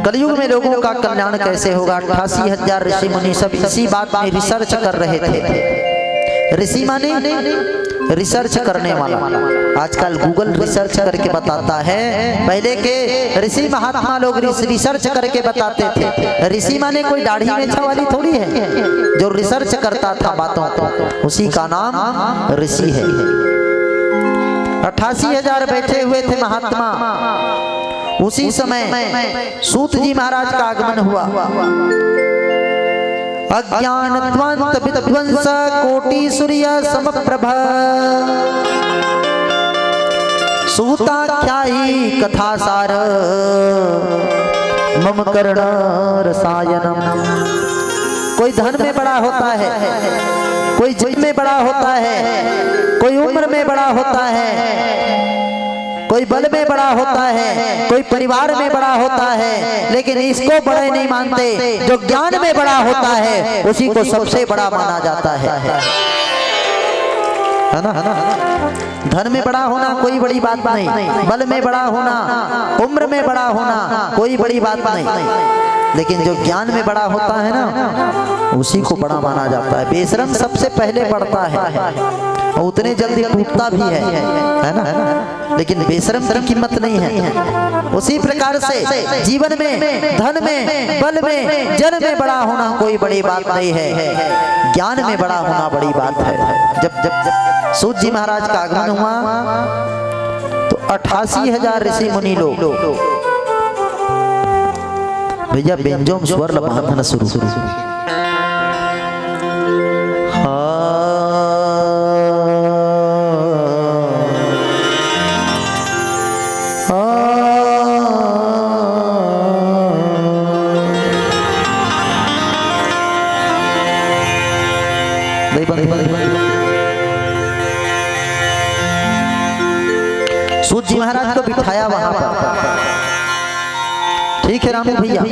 कलयुग में लोगों का कल्याण कैसे होगा? 88,000 ऋषि मुनि सब इसी बात में रिसर्च कर रहे थे। ऋषि माने रिसर्च करने वाला। आजकल गूगल रिसर्च करके बताता है, पहले के ऋषि महात्मा लोग रिसर्च करके बताते थे। ऋषि माने कोई दाढ़ी मेछा वाली थोड़ी है, जो रिसर्च करता था बातों को, उसी का नाम ऋषि है। 88,000 बैठे हुए थे महात्मा, उसी समय सूत जी महाराज का आगमन हुआ। अज्ञानध्वंत विध्वंस कोटि सूर्य समप्रभ सूताख्यायी कथा सार मम कर्ण रसायनम। कोई धन में बड़ा होता है, कोई जिद में बड़ा होता है, कोई उम्र में बड़ा होता है, कोई बल में बड़ा होता है, कोई परिवार में बड़ा होता है, लेकिन इसको बड़े नहीं मानते। जो ज्ञान में बड़ा होता है उसी को सबसे बड़ा माना जाता है ना? धन में बड़ा होना कोई बड़ी बात नहीं, बल में बड़ा होना, उम्र में बड़ा होना कोई बड़ी बात नहीं, लेकिन जो ज्ञान में बड़ा होता है ना उसी को बड़ा माना जाता है। बेशरम सबसे पहले बढ़ता है और उतने जल्दी टूटता भी है ना? लेकिन बेशरम की कीमत नहीं है। उसी प्रकार से जीवन में, धन में, बल में, जन में बड़ा होना कोई बड़ी बात नहीं है, ज्ञान में बड़ा होना बड़ी बात है। जब सूत जी महाराज का आगमन हुआ तो 88,000 ऋषि मुनि लोग भैया बेंजोम स्वर लबाधन शुरू। सूत जी महाराज को बिठाया वहां पर। ठीक है रामू भैया,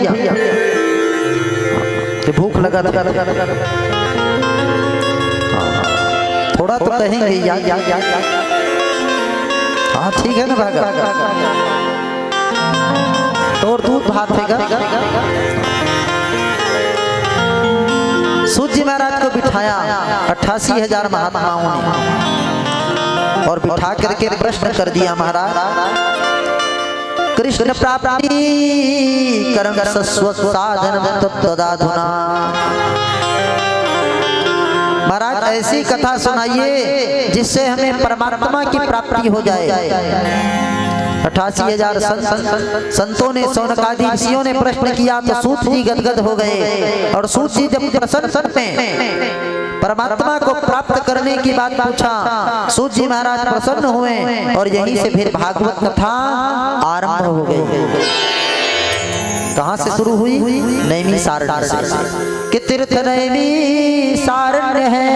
भूख लगा था, थोड़ा तो कहेंगे या हाँ ठीक है ना भागा, तो और दूध भात देगा। सूत जी महाराज को बिठाया 88,000 महात्माओं ने और बिठा करके प्रश्न कर दिया, महाराज कृष्ण प्राप्ति कर्म साधन तदाधुना। महाराज ऐसी कथा सुनाइए जिससे हमें परमात्मा की प्राप्ति हो जाए। 88,000 संतों ने, सौनकादि ऋषियों ने प्रश्न किया तो सूत जी गदगद हो गए। और सूत जी जब प्रसन्न में परमात्मा को प्राप्त करने की बात पूछा, सूत जी महाराज प्रसन्न हुए और यहीं से फिर भागवत कथा आरंभ हो गई। कहां से शुरू हुई? नैमिषारण्य से। कि तीर्थ नैमिषारण्य है,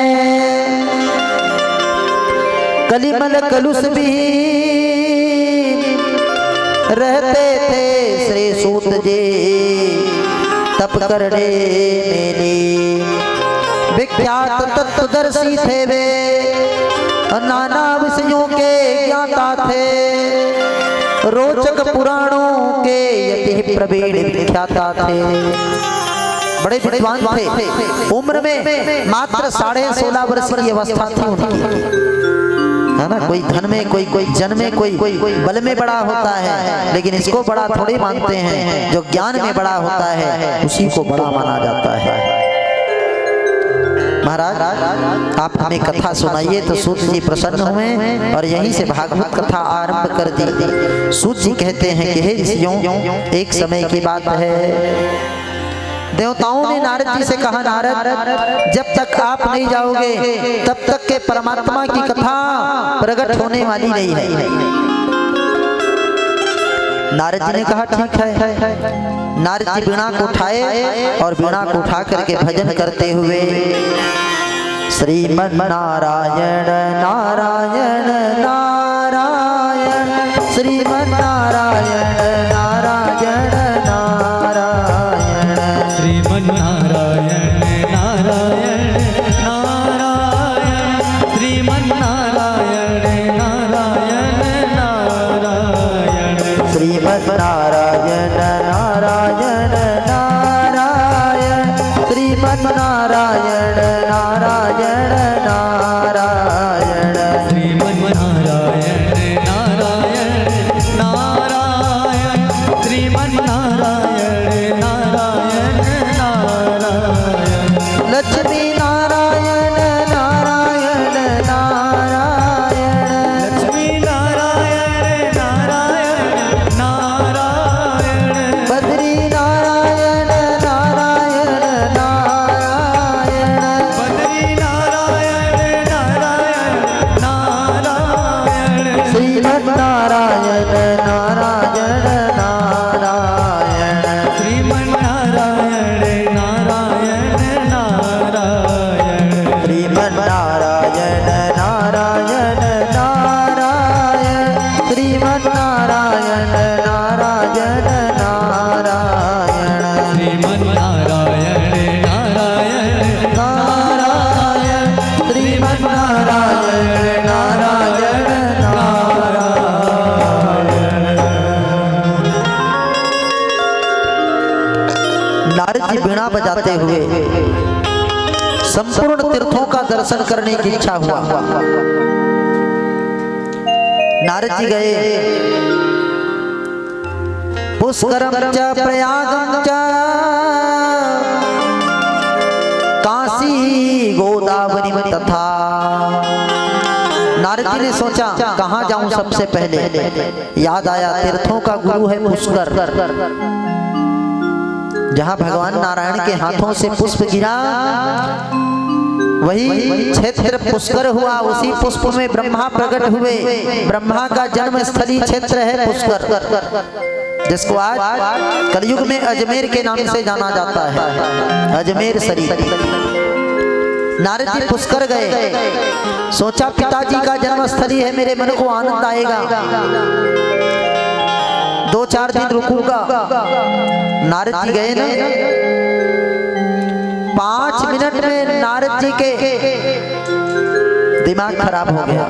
कलिमल कलुष विहीन रहते थे श्री सूत जी तप करने मेरे। विख्यात तत्वदर्शी थे वे, नाना विषयों के ज्ञाता थे, रोचक पुराणों के यति प्रवीण विख्याता थे। बड़े विद्वान थे। उम्र में मात्र 16.5 वर्ष की अवस्था थी उनकी, है ना? कोई धन में, कोई जन में, कोई बल में बड़ा होता है, लेकिन इसको बड़ा थोड़ी मानते हैं। जो ज्ञान में बड़ा होता है उसी को बड़ा माना जाता है। महाराज आप हमें कथा सुनाइए। तो सूत जी प्रसन्न हुए और यहीं से भागवत कथा आरंभ कर दी। सूत जी कहते हैं कि हे ऋषियों, एक समय की बात है, देवताओं ने नारद जी से कहा, नारद जब तक आप नहीं जाओगे तब तक के परमात्मा की कथा प्रकट होने वाली नहीं है। नारद जी ने कहा ठीक है। नारद जी वीणा को उठाए और वीणा को उठा करके भजन करते हुए श्रीमन नारायण नारायण नारायण, श्रीमन नारायण नारायण नारायण, श्रीमन नारायण नारायण नारायण, श्रीमन नारायण नारायण नारायण, श्रीमन नारायण नारायण नारायण, श्रीमन नारायण नारायण नारायण, श्रीमन नारायण नारायण नारायण, श्रीमन नारायण नारायण नारायण, लक्ष्मी नारायण नारायण नारायण, लक्ष्मी नारायण नारायण नारायण, नारद जी बीड़ा बजाते हुए संपूर्ण तीर्थों का दर्शन करने की इच्छा हुआ। नारद जी गए पुष्करम च प्रयागम च काशी गोदावरी तथा। नारद जी ने सोचा कहाँ जाऊं सबसे पहले। याद आया तीर्थों का गुरु है पुष्कर, जहाँ भगवान नारायण के हाथों से पुष्प गिरा वही क्षेत्र पुष्कर हुआ। उसी पुष्प में ब्रह्मा प्रकट हुए। ब्रह्मा का जन्म स्थली क्षेत्र है पुष्कर, जिसको आज कलयुग में अजमेर के नाम से जाना जाता है, अजमेर शरीफ। नारद जी पुष्कर गए, सोचा पिताजी का जन्म स्थली है, मेरे मन को आनंद आएगा, 2-4 दिन रुकूंगा। नारद जी गए ना, 5 मिनट में नारद जी के दिमाग खराब हो गया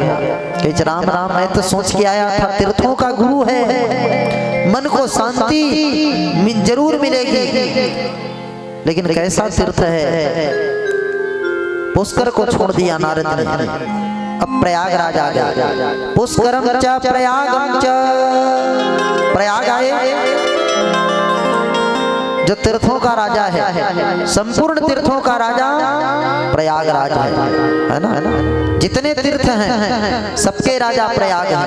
कि राम राम, मैं तो सोच के आया था तीर्थों का गुरु है, मन को शांति जरूर मिलेगी, लेकिन कैसा तीर्थ है। पुष्कर को छोड़ दिया नारद ने। अब प्रयागराज आ गया। पुष्करम च प्रयागम च, प्रयाग आए जो तीर्थों का राजा है, संपूर्ण तीर्थों का राजा प्रयागराज है ना, है ना। जितने तीर्थ हैं सबके राजा प्रयाग है।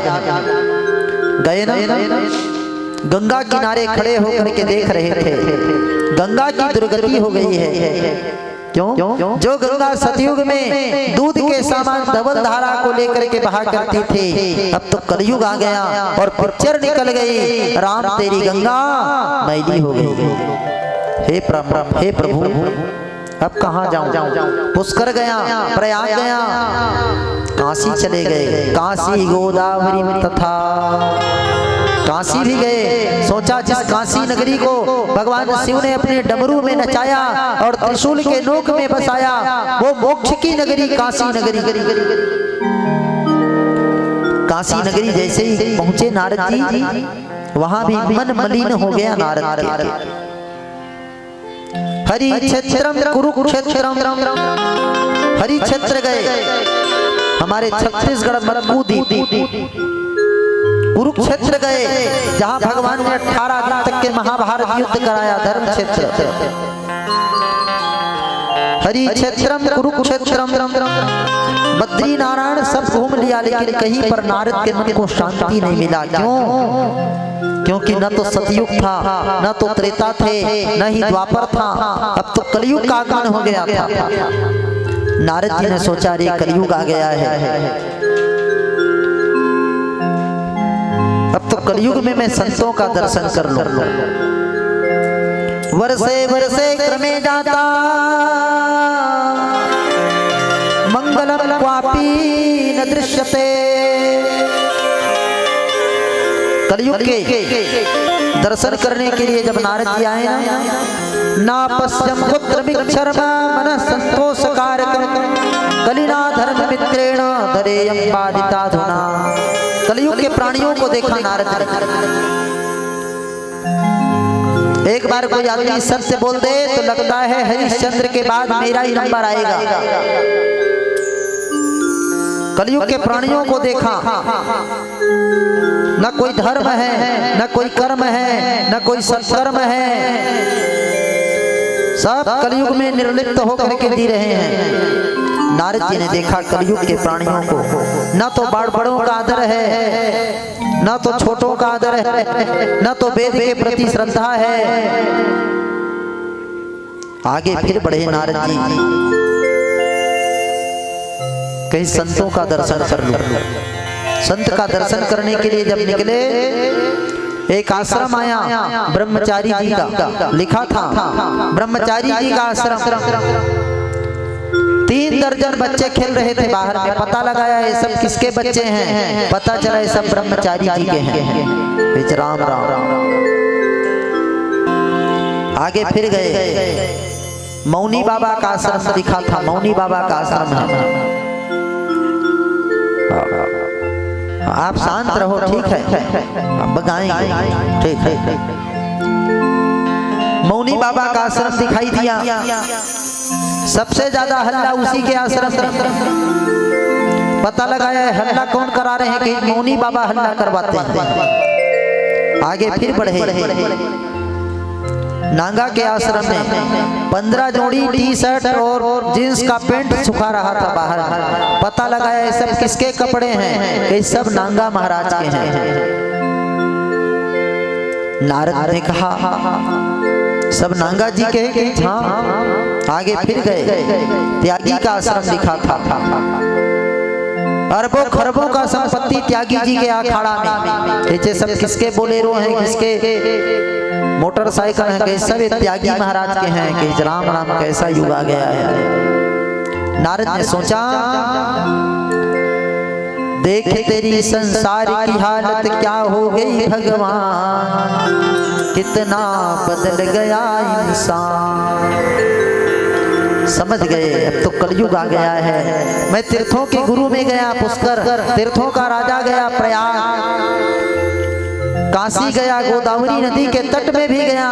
गए ना, गंगा किनारे खड़े होकर के देख रहे थे, गंगा की दुर्गति हो गई है। क्यों? जो गंगा सतयुग में दूध के समान धवल धारा को लेकर के बहा करती थी, अब तो कलयुग आ गया और पिक्चर निकल गई, राम तेरी गंगा मैली हो गई। हे प्रभु अब कहाँ जाऊं? पुष्कर गया, प्रयाग गया, काशी चले गए। काशी गोदावरी तथा, काशी भी गए। सोचा जिस काशी नगरी को भगवान शिव ने अपने डमरू में नचाया और त्रिशूल के नोक में बसाया, वो मोक्ष की नगरी काशी नगरी। काशी नगरी जैसे ही पहुंचे नारद जी, वहां भी मन मलिन हो गया नारद के। हरि क्षेत्रम कुरुक्षेत्रम, हरि क्षेत्र गए, हमारे छत्तीसगढ़ मधुबूदी। कुरुक्षेत्र गए, जहां भगवान ने 18 दिन तक के महाभारत युद्ध कराया, धर्म क्षेत्र। हरि क्षेत्रम कुरुक्षेत्रम, बद्री नारायण सब घूम लिया, लेकिन कहीं पर नारद के मन को शांति नहीं मिला। क्यों? क्योंकि न तो सतयुग था, न तो त्रेता थे, न ही द्वापर था, अब तो कलयुग का आगमन हो गया था। नारद जी ने सोचा रे कलयुग आ गया है, अब तो कलयुग में मैं संतों का दर्शन कर लूं। वर्षे वर्षे क्रमे जाता मंगलम क्वापी न दृश्यते। कलयुग के दर्शन करने के लिए जब नारद जी आए ना पश्यम पुत्र विक्षरमा मन संतोष कारकम कलिना धर्म मित्रेण धरेयं बाधिता धुना। कलयुग के प्राणियों को देखा नारद ने। एक बार कोई आदमी सत्य बोल दे तो लगता है हरिश्चंद्र के बाद मेरा ही नंबर आएगा। कलयुग के प्राणियों को देखा, न कोई धर्म है, न कोई कर्म है, न कोई सत्कर्म है, सब कलयुग में निर्लिप्त होकर के जी रहे हैं। नारद जी ने देखा कलयुग के प्राणियों को, न तो बड़ों का आदर है, न तो छोटों का आदर है, न तो वेद के प्रति श्रद्धा है। आगे फिर बढ़े नारद जी, कहीं संतों का दर्शन कर लो। संत का दर्शन करने के लिए जब निकले, एक आश्रम आया ब्रह्मचारी जी का, लिखा था ब्रह्मचारी जी का आश्रम। 3 दर्जन बच्चे खेल रहे थे बाहर में। पता लगाया ये सब किसके बच्चे हैं, पता चला ये सब ब्रह्मचारी जी के हैं। राम राम राम। आगे फिर गए, मौनी बाबा का आश्रम लिखा था, मौनी बाबा का आश्रम है। आप शांत रहो, ठीक है, अब गाएंगे, ठीक है। मौनी बाबा का आश्रम दिखाई दिया। सबसे ज्यादा हल्ला उसी के आश्रम में। पता लगाया है हल्ला कौन करा रहे हैं कि मौनी बाबा हल्ला करवाते हैं। आगे फिर बढ़े। नांगा के आश्रम में 15 जोड़ी टी शर्ट और जींस का पैंट सुखा रहा था बाहर। पता लगाया ये सब किसके कपड़े हैं कि सब नांगा महाराज के हैं। नारद ने कहा सब नांगा जी के हैं कि हाँ। आगे फिर गए। त्यागी का आश्रम लिखा था। अरबों खरबों का संपत्ति त्यागी जी के अखाड़ा में। ये सब किसके बोलेरो हैं, किसके मोटरसाइकिल हैं, कि सब त्यागी महाराज के हैं। कि राम राम कैसा युग आ गया है। नारद ने सोचा देख तेरी संसार की हालत क्या हो गई भगवान, कितना बदल गया इंसान। समझ गए अब तो कलयुग आ गया है। मैं तीर्थों के गुरु में गया पुष्कर, तीर्थों का राजा गया प्रयाग, काशी गया, गोदावरी नदी के तट में भी गया,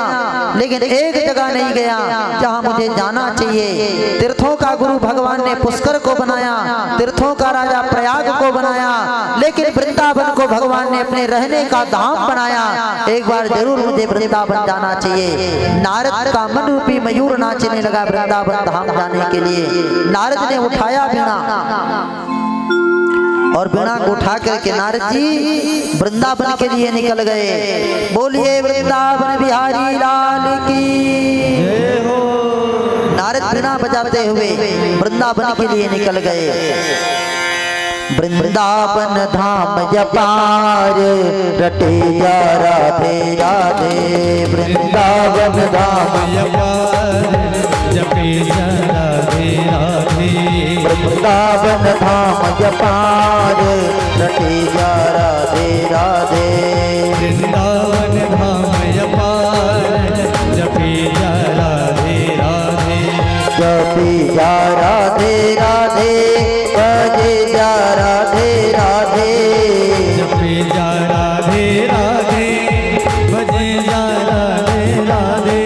लेकिन एक जगह नहीं गया जहां मुझे जाना चाहिए। तीर्थों का गुरु भगवान ने पुष्कर को बनाया, तीर्थों का राजा प्रयाग को बनाया, लेकिन वृंदावन को भगवान ने अपने रहने का धाम बनाया। एक बार जरूर मुझे वृंदावन जाना चाहिए। नारद का मन रूपी मयूर नाचने लगा वृंदावन धाम जाने के लिए। नारद ने उठाया वीणा और वीणा को उठा करके नारद जी वृंदावन के लिए निकल गए। बोलिए वृंदावन बिहारी लाल की। नारद वीणा बजाते हुए वृंदावन के लिए निकल गए। वृंदावन धाम जपार रटे जा राधे राधे। वृंदावन धाम जपे जा राधे राधे। वृंदावन धाम जपार रटे जा राधे राधे। वृंदावन धाम जपार जपे जा राधे राधे। जपे जा राधे राधे, बजे जा राधे राधे। जपे जा राधे राधे, बजे जा राधे राधे।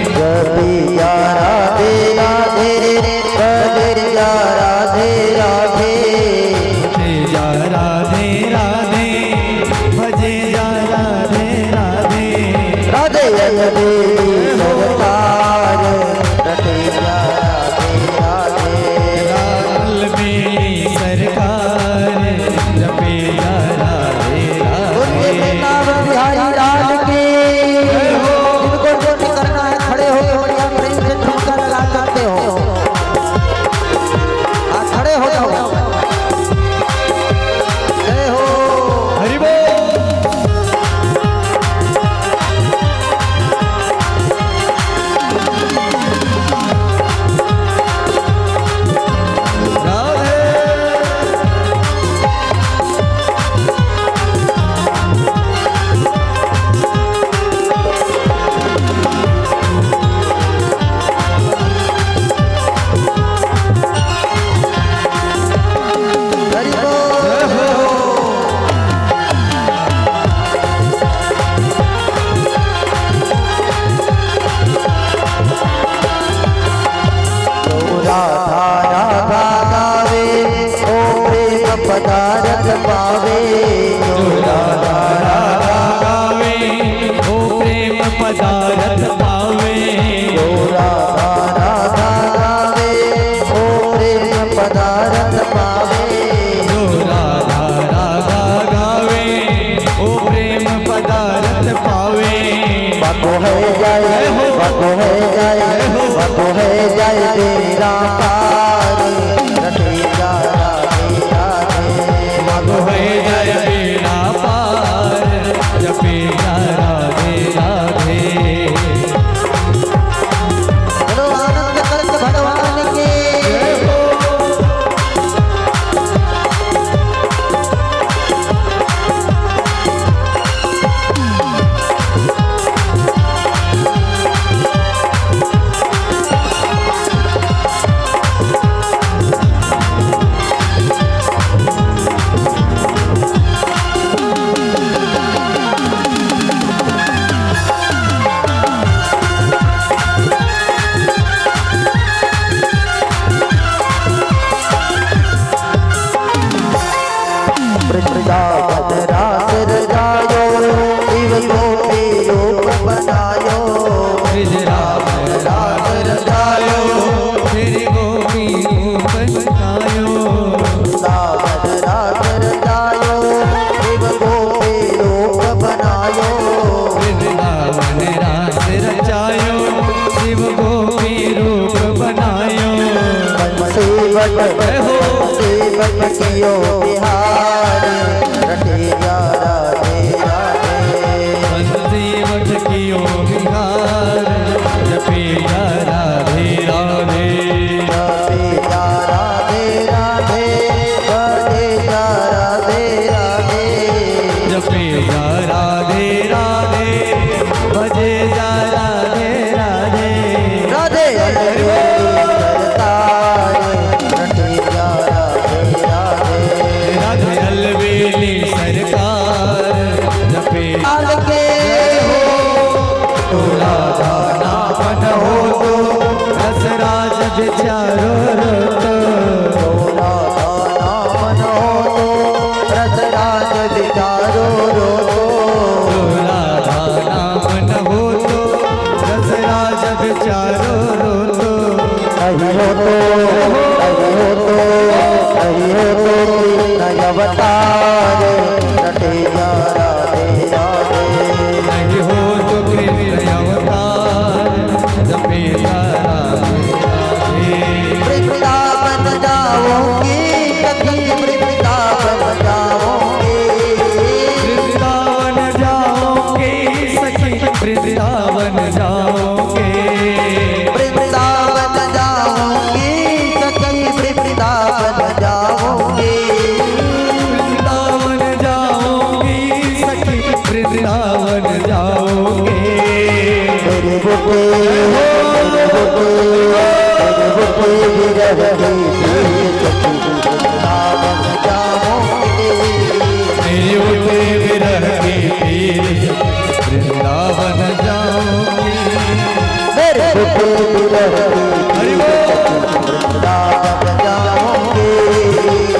जपे जा राधे राधे, बजे जा राधे राधे। जपे जा राधे राधे, बजे जा राधे राधे। राधे राधे सरकार रटे जा राधे राधे। लाल मेरी सरकार जपे जा राधे बोलिए राधे। वृंदावन बिहारी लाल की। जिनको जो निकलना है खड़े होकर बढ़िया प्रेम से ठुमका लगा करते हो। खड़े हो जाओ। जय हो। हरि बोल। राधे। हरि बोल। राधा राधा गावे ओ प्रेम पदारथ पावे। राधा राधा गावे ओ प्रेम पदारथ पावे। राधा राधा गावे ओ प्रेम पदारथ पावे। जो राधा राधा गावे ओ प्रेम पदारथ पावे। बाको है जाए, बाको है जाए, बाको है जाए तेरा पार रटे जा राधे राधे। बाको है जय बेड़ा पार जपे जा राधे राधे। चलो आनंद करके भगवान के। ब्रिज राम राज रचायो, फिर गोपी रूप बनायो। वृंदावन राज रचायो, शिव गोपी रूप बनायो। वृंदावन रास रचायो, शिव गोपी रूप बनायो। बंसीवट कियो बिहार, रटे जा राधे राधे। बंसीवट कियो बिहार, जपे जा राधे राधे। जपे जा राधे राधे, बजे जा राधे राधे। जपे जा राधे राधे, भजे जा राधे राधे। राधे रटे जा राधे राधे। राधे अलवेली सरकार, जपे लाल के तोरा दाना बन हो तो, रसराज विचारो रतो। तोरा दाना मन हो तो, रसराज विचारो रोतो। तोरा दाना बन हो तो, रसराज विचारो रतो। अहियो तो कृष्ण अवतार, रटे जा राधे राधे। नहीं हो तो कृष्ण अवतार, जपे जा राधे राधे। वृंदावन जाओगे कभी, वृंदावन जाओगे। वृंदावन जाओगे सखी, वृंदावन जाओगे। वृंदावन जाओगे सखी, वृंदावन जाओगे। वृंदावन जाओगी सखी, वृंदावन जाओगे। मेरे बुके विरह की सखी, वृंदावन जाओगे। मेरे उठे विरह के तीर, वृंदावन जाओगे। मेरे बुके विरह की हरि बोल। वृंदावन जाओगे।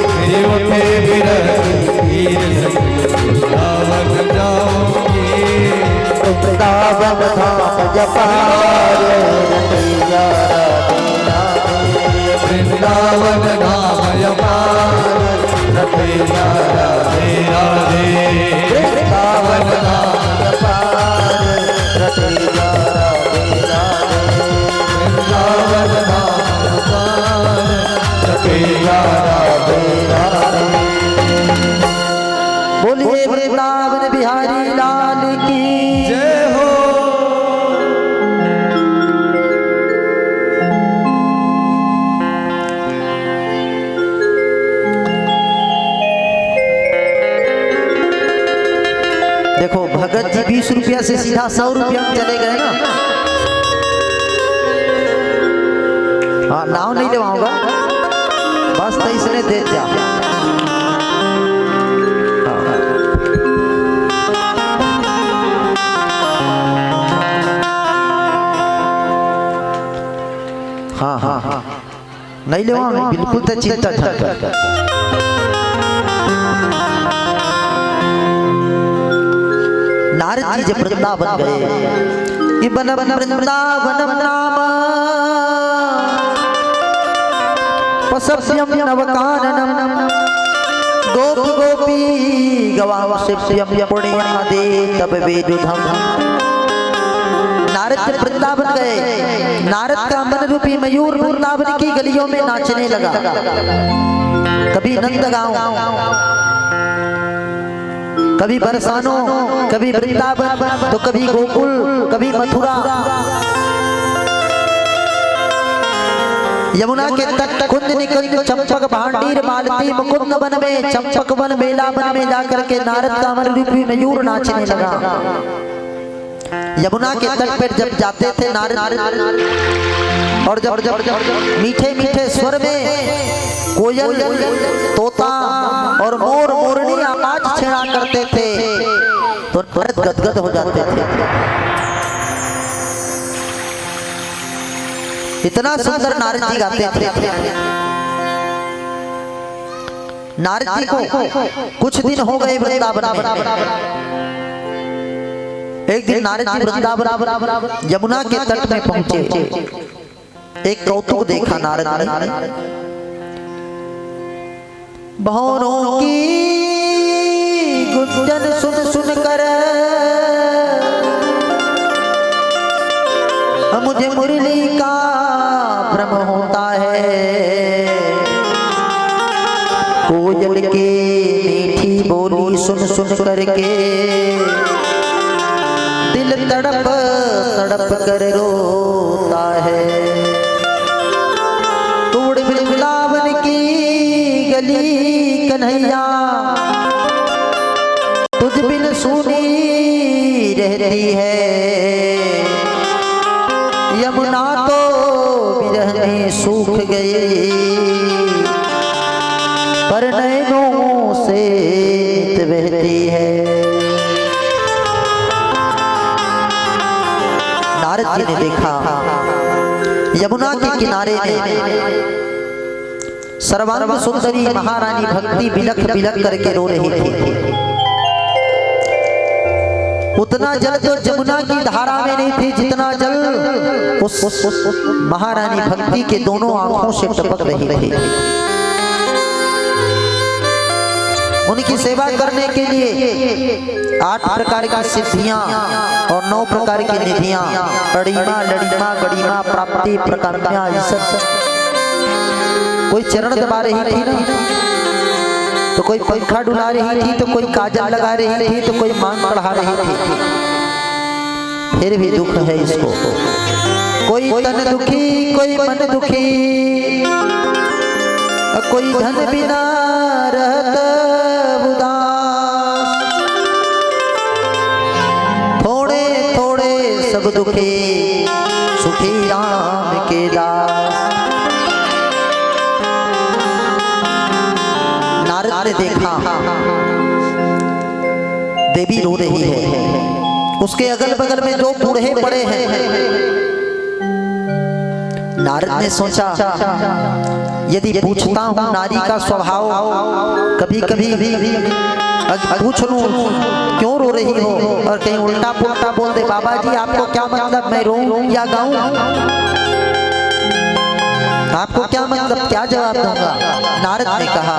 मेरे उठे विरह के तीर, वृंदावन जाओगे। वृंदावन धाम जपार, रटे जा राधे राधे। वृंदावन धाम अपार, रटे जा राधे राधे। वृंदावन धाम जपार, रटे जा राधे राधे। वृंदावन धाम अपार, रटे जा राधे राधे। बोलिए वृंदावन बिहारी लाल की। जय हो। देखो भगत जी 20 रुपया से सीधा 100 रुपया में चले गए ना। हाँ नाव नहीं लेवाऊंगा, बस तो इसने दे जा। हाँ हाँ हाँ नहीं लेवाऊंगा बिल्कुल, तो चिंता छत। नारद जी जब वृंदावन गए, वृंदावनम नाम पसप्यम नवकाननम, गोप गोपी गवांशप्यम पुण्यमदे तब वेदुधम। नारद जब वृंदावन गए, नारद का मन रूपी मयूर वृंदावन की गलियों में नाचने लगा। कभी नंदगांव, कभी बरसानो, कभी वृंदावन, तो कभी गोकुल, कभी मथुरा। यमुना के तट कुंज निकुंज चंपक भांडीर मालती मुकुंद वन में, चंपक वन मेला वन में जाकर के नारद का मन रूपी मयूर नाचने लगा। यमुना के तट पर जब जाते थे नारद, और जब मीठे मीठे स्वर में कोयल, तोता और मोर मोरनी आवाज छेड़ा करते थे, तो नारद गदगद हो जाते थे। इतना सुंदर नारद जी गाते थे। नारद जी को कुछ दिन हो गए वृंदावन में। एक दिन नारद जी वृंदावन यमुना के तट में पहुंचे। एक कौतुक देखा नारद ने। भौरों की गुंजन सुन सुन कर मुझे मुरली का भ्रम होता है। कोयल के मीठी बोली सुन सुन करके दिल तड़प तड़प कर रोता है। तोड़ वृंदावन की गली कन्हैया तुझ बिन सुनी रहती है। यमुना तो विरह में सूख गई पर नैनों से नित बहती है। नारद जी ने देखा यमुना के किनारे में सर्वांग सुंदरी महारानी भक्ति बिलख बिलख करके रो रही थी। उतना जल तो जमुना की धारा में नहीं थी जितना जल उस महारानी भक्ति के दोनों आंखों से टपक रही थी। उनकी सेवा करने के लिए 8 प्रकार की सिद्धियां और 9 प्रकार की निधियां, अड़ीमा लड़ीमा गड़ीमा प्राप्ति प्रकाम्या, कोई चरण दबा रही थी ना, तो कोई पंखा डुला रही थी, तो कोई काजल लगा रही थी, तो कोई मांग बढ़ा रही थी। फिर भी दुख है इसको। कोई तन दुखी, कोई मन दुखी, कोई धन बिना रहत उदास। थोड़े थोड़े सब दुखी, सुखी राम के दास। नारद ने देखा देवी रो रही है। उसके अगल बगल में 2 बूढ़े पड़े हैं। नारद ने सोचा यदि पूछता हूँ नारी का स्वभाव, कभी कभी पूछ लूं क्यों रो रही हो, और कहीं उल्टा पुल्टा बोल दे बाबा जी आपको क्या मतलब, मैं रोऊं या गाऊं, आपको क्या मतलब, क्या जवाब दूंगा। नारद ने कहा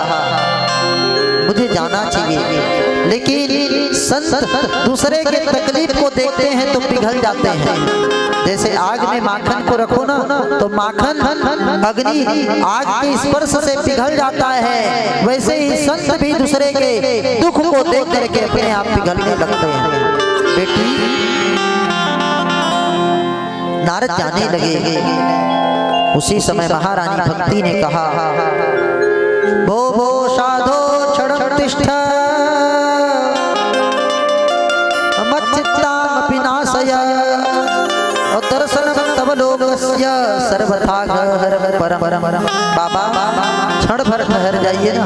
मुझे जाना चाहिए, लेकिन संत दूसरे के तकलीफ को देखते हैं तो पिघल जाते हैं। जैसे आग में माखन को रखो ना, तो माखन अग्नि आग के स्पर्श से पिघल जाता है, वैसे ही संत भी दूसरे के दुख को देख करके अपने आप पिघलने लगते हैं। बेटी, नारद जाने लगे। उसी समय महारानी भक्ति ने कहा भो भो साधो क्षणं तिष्ठ मच्चित्तामपि नाशय दर्शनं तव लोकस्य सर्वथा हर हर परम। बाबा क्षण भर ठहर जाइए ना,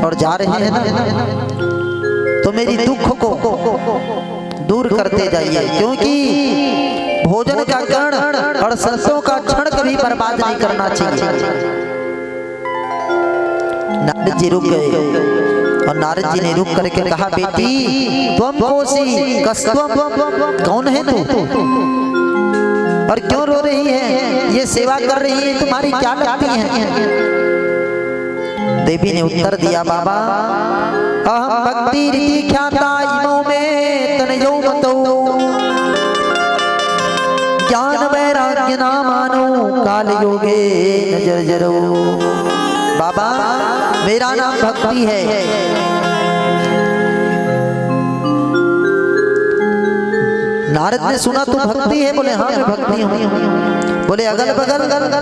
और जा रहे हैं ना तो मेरी दुख को दूर करते जाइए, क्योंकि भोजन का कण और संतों का क्षण कभी बर्बाद नहीं करना चाहिए। नारद जी रुक गए और नारद जी ने रुक करके कहा बेटी त्वम कोसी कस्त्वम, कौन है तू और क्यों रो रही है, ये सेवा कर रही है तुम्हारी क्या लगती है। देवी ने उत्तर दिया बाबा अहम भक्ति रीति ख्याता इमो में तनयो मतो ज्ञान वैराग्य ना मानो काल योगे नजर जरो। बाबा मेरा नाम भक्ति है, नारद ने सुना तू भक्ति है, बोले हाँ मैं भक्ति हूँ। बोले अगल बगल,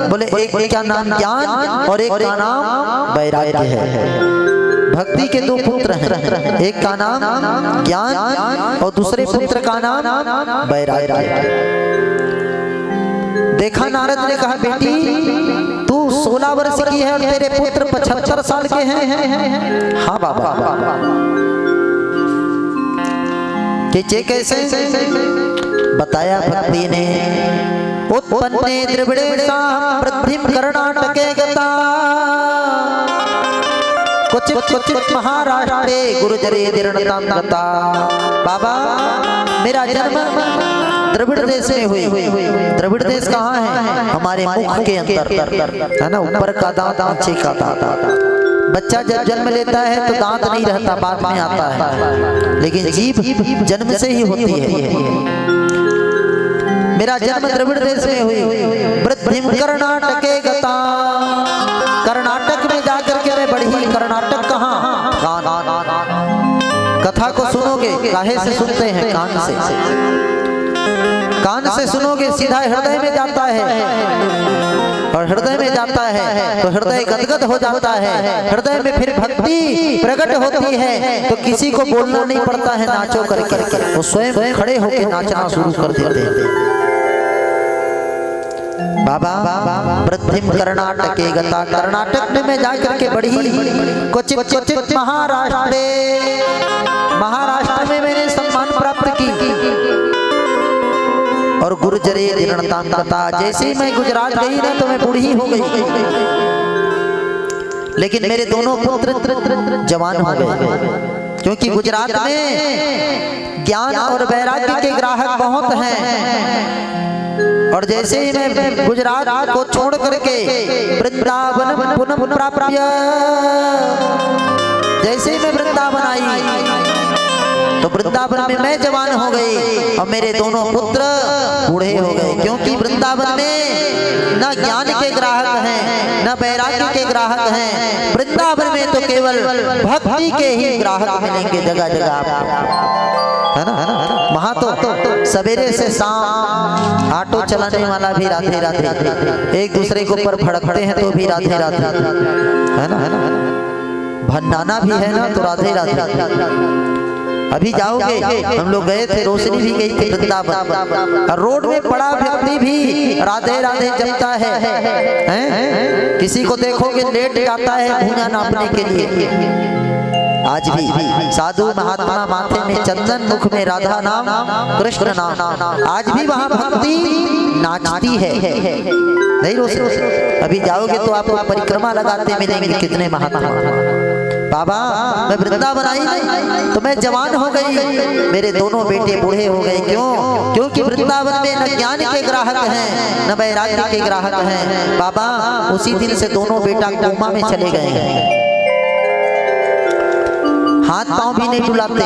बोले एक क्या नाम ज्ञान और एक का नाम वैराग्य है। भक्ति के 2 पुत्र हैं, एक का नाम ज्ञान और दूसरे पुत्र का नाम वैराग्य। देखा नारद ने कहा बेटी तू 16 वर्ष की है और तेरे पुत्र 75 साल के हैं। हाँ बाबा। कि कैसे बताया भक्ति ने उत्पन्ने द्रविड़ेषां वृद्धिं कर्णाटके गता क्वचित क्वचित महाराष्ट्रे गुरुजरे दीर्णतां गता। बाबा मेरा जन्म द्रविड़ देश में हुई। द्रविड़ देश कहाँ है? हमारे मुख के अंदर है ना, ऊपर का दांत नीचे का दांत। बच्चा जब जन्म लेता है तो दांत नहीं रहता, बाद में आता है, लेकिन जीभ जन्म से ही होती है। मेरा जन्म द्रविड़ देश में हुई। वृद्धिम कर्नाटके गता, कर्नाटक में जाकर के मैं बढ़ी। कर्नाटक कहाँ? कान। कथा को सुनोगे काहे से सुनते हैं? कान से। कान से सुनोगे सीधा हृदय में जाता है, और हृदय में जाता है तो हृदय गदगद हो जाता है। हृदय में फिर भक्ति प्रकट होती है तो किसी को बोलना नहीं पड़ता है, नाचो करके वो स्वयं खड़े होकर नाचना शुरू कर देते हैं। बाबा वृद्धिम कर्नाटके गता, कर्नाटक में मैं जाकर के बढ़ी। क्वचित क्वचित महाराष्ट्रे, महाराष्ट्र में मैंने सम्मान प्राप्त की। और गुर्जरे दीर्णतां गता, जैसे ही मैं गुजरात गई ना तो मैं बूढ़ी हो गई, लेकिन मेरे दोनों पुत्र जवान हो गए। क्योंकि गुजरात में ज्ञान और वैराग्य के ग्राहक बहुत हैं। और जैसे ही मैं गुजरात को छोड़ करके वृंदावन पुनः प्राप्य, जैसे ही मैं वृंदावन आई तो वृंदावन में मैं जवान हो गई और मेरे दोनों पुत्र बूढ़े हो गए। क्योंकि वृंदावन में न ज्ञान के ग्राहक हैं न वैराग्य के ग्राहक हैं। वृंदावन में तो केवल भक्ति के ही ग्राहक मिलेंगे जगह जगह आपको, है ना। वहां तो सवेरे से शाम ऑटो चलाने वाला भी राधे राधे, एक दूसरे के ऊपर भड़कते हैं तो भी राधे राधे, है ना। भंडाना भी है ना तो राधे राधे। अभी जाओगे, हम लोग गए थे, रोशनी भी गई थी वृंदावन, और रोड में बड़ा व्यक्ति भी राधे राधे जपता है। किसी को देखोगे लेट जाता है भूना नापने के लिए। आज भी साधु महात्मा माथे में चंदन, मुख में राधा नाम, कृष्ण नाम, आज भी वहाँ भक्ति नाचती है। नहीं रोशनी, अभी जाओगे तो आपको परिक्रमा लगाते मिलेंगे कितने महात्मा। बाबा मैं वृंदावन आई नहीं तो मैं जवान हो गई, मेरे दोनों बेटे बूढ़े हो गए। क्यों? क्योंकि वृंदावन में न ज्ञान के ग्राहक हैं न वैराग्य के ग्राहक हैं। बाबा उसी दिन से दोनों बेटा कोमा में चले गए हैं, हाथ पांव भी नहीं डुलाते।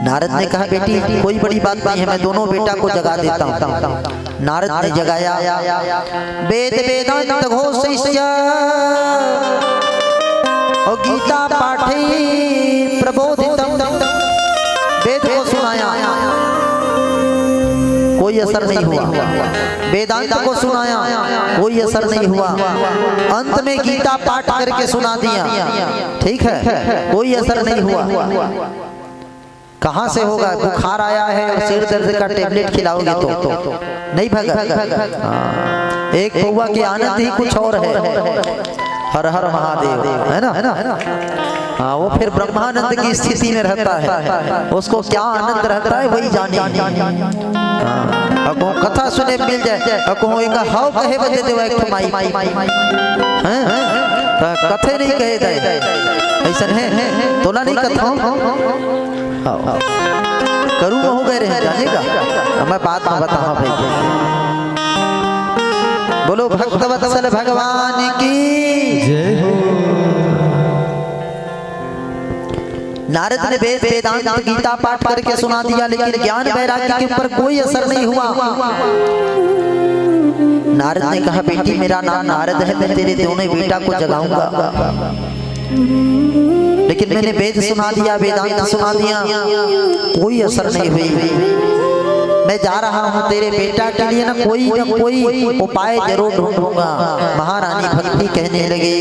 नारद ने कहा बेटी कोई बड़ी बात नहीं है, मैं दोनों बेटा को जगा देता हूँ। नारद ने जगाया। वेद वेदांत घोषयिष्य और गीता पाठी प्रबोधितम, वेद को सुनाया, कोई असर नहीं हुआ। वेदांत को सुनाया, कोई असर नहीं हुआ। अंत में गीता पाठ करके सुना दिया, ठीक है, कोई असर नहीं हुआ। कहाँ से होगा? बुखार आया है और सिर दर्द का टेबलेट खिलाओगे तो नहीं भगा। एक पौवा के आनंद ही कुछ और है। हर हर महादेव, है ना। हाँ, वो फिर ब्रह्मानंद की स्थिति में रहता है, उसको क्या आनंद रहता है वही जाने। हाँ, कथा सुने मिल जाए, हाउ कहे बजे देवा एक माई, कथे नहीं कहे जाए, ऐसा है तोला नहीं कथा करूँ हो गए रहे जानेगा, मैं बात में बताऊँ भाई। बोलो भक्तवत्सल भगवान की जय हो। नारद ने वेद वेदांत गीता पाठ करके सुना दिया, लेकिन ज्ञान वैराग्य के ऊपर कोई असर नहीं हुआ। नारद ने कहा बेटी मेरा नाम नारद है, मैं तेरे दोनों बेटा को जगाऊंगा। लेकिन मैंने वेद सुना दिया, वेदांत सुना दिया, कोई असर नहीं हुई। मैं जा रहा हूँ तेरे बेटा के लिए ना कोई उपाय जरूर ढूंढूंगा। महारानी भक्ति कहने लगे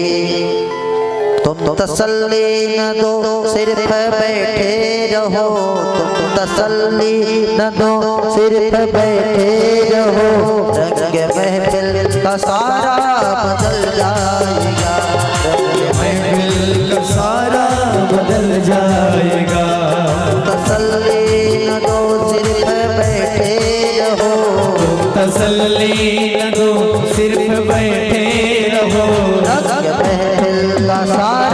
तुम तसल्ली न दो सिर्फ बैठे रहो, तुम तसल्ली न दो सिर्फ बैठे रहो, रंग महफिल का सारा बदल जाएगा, रंग महफिल का सारा बदल जाएगा। तसल्ली न दो सिर्फ बैठे रहो, तसल्ली न दो सिर्फ बैठे रहो, रंग महफिल का सारा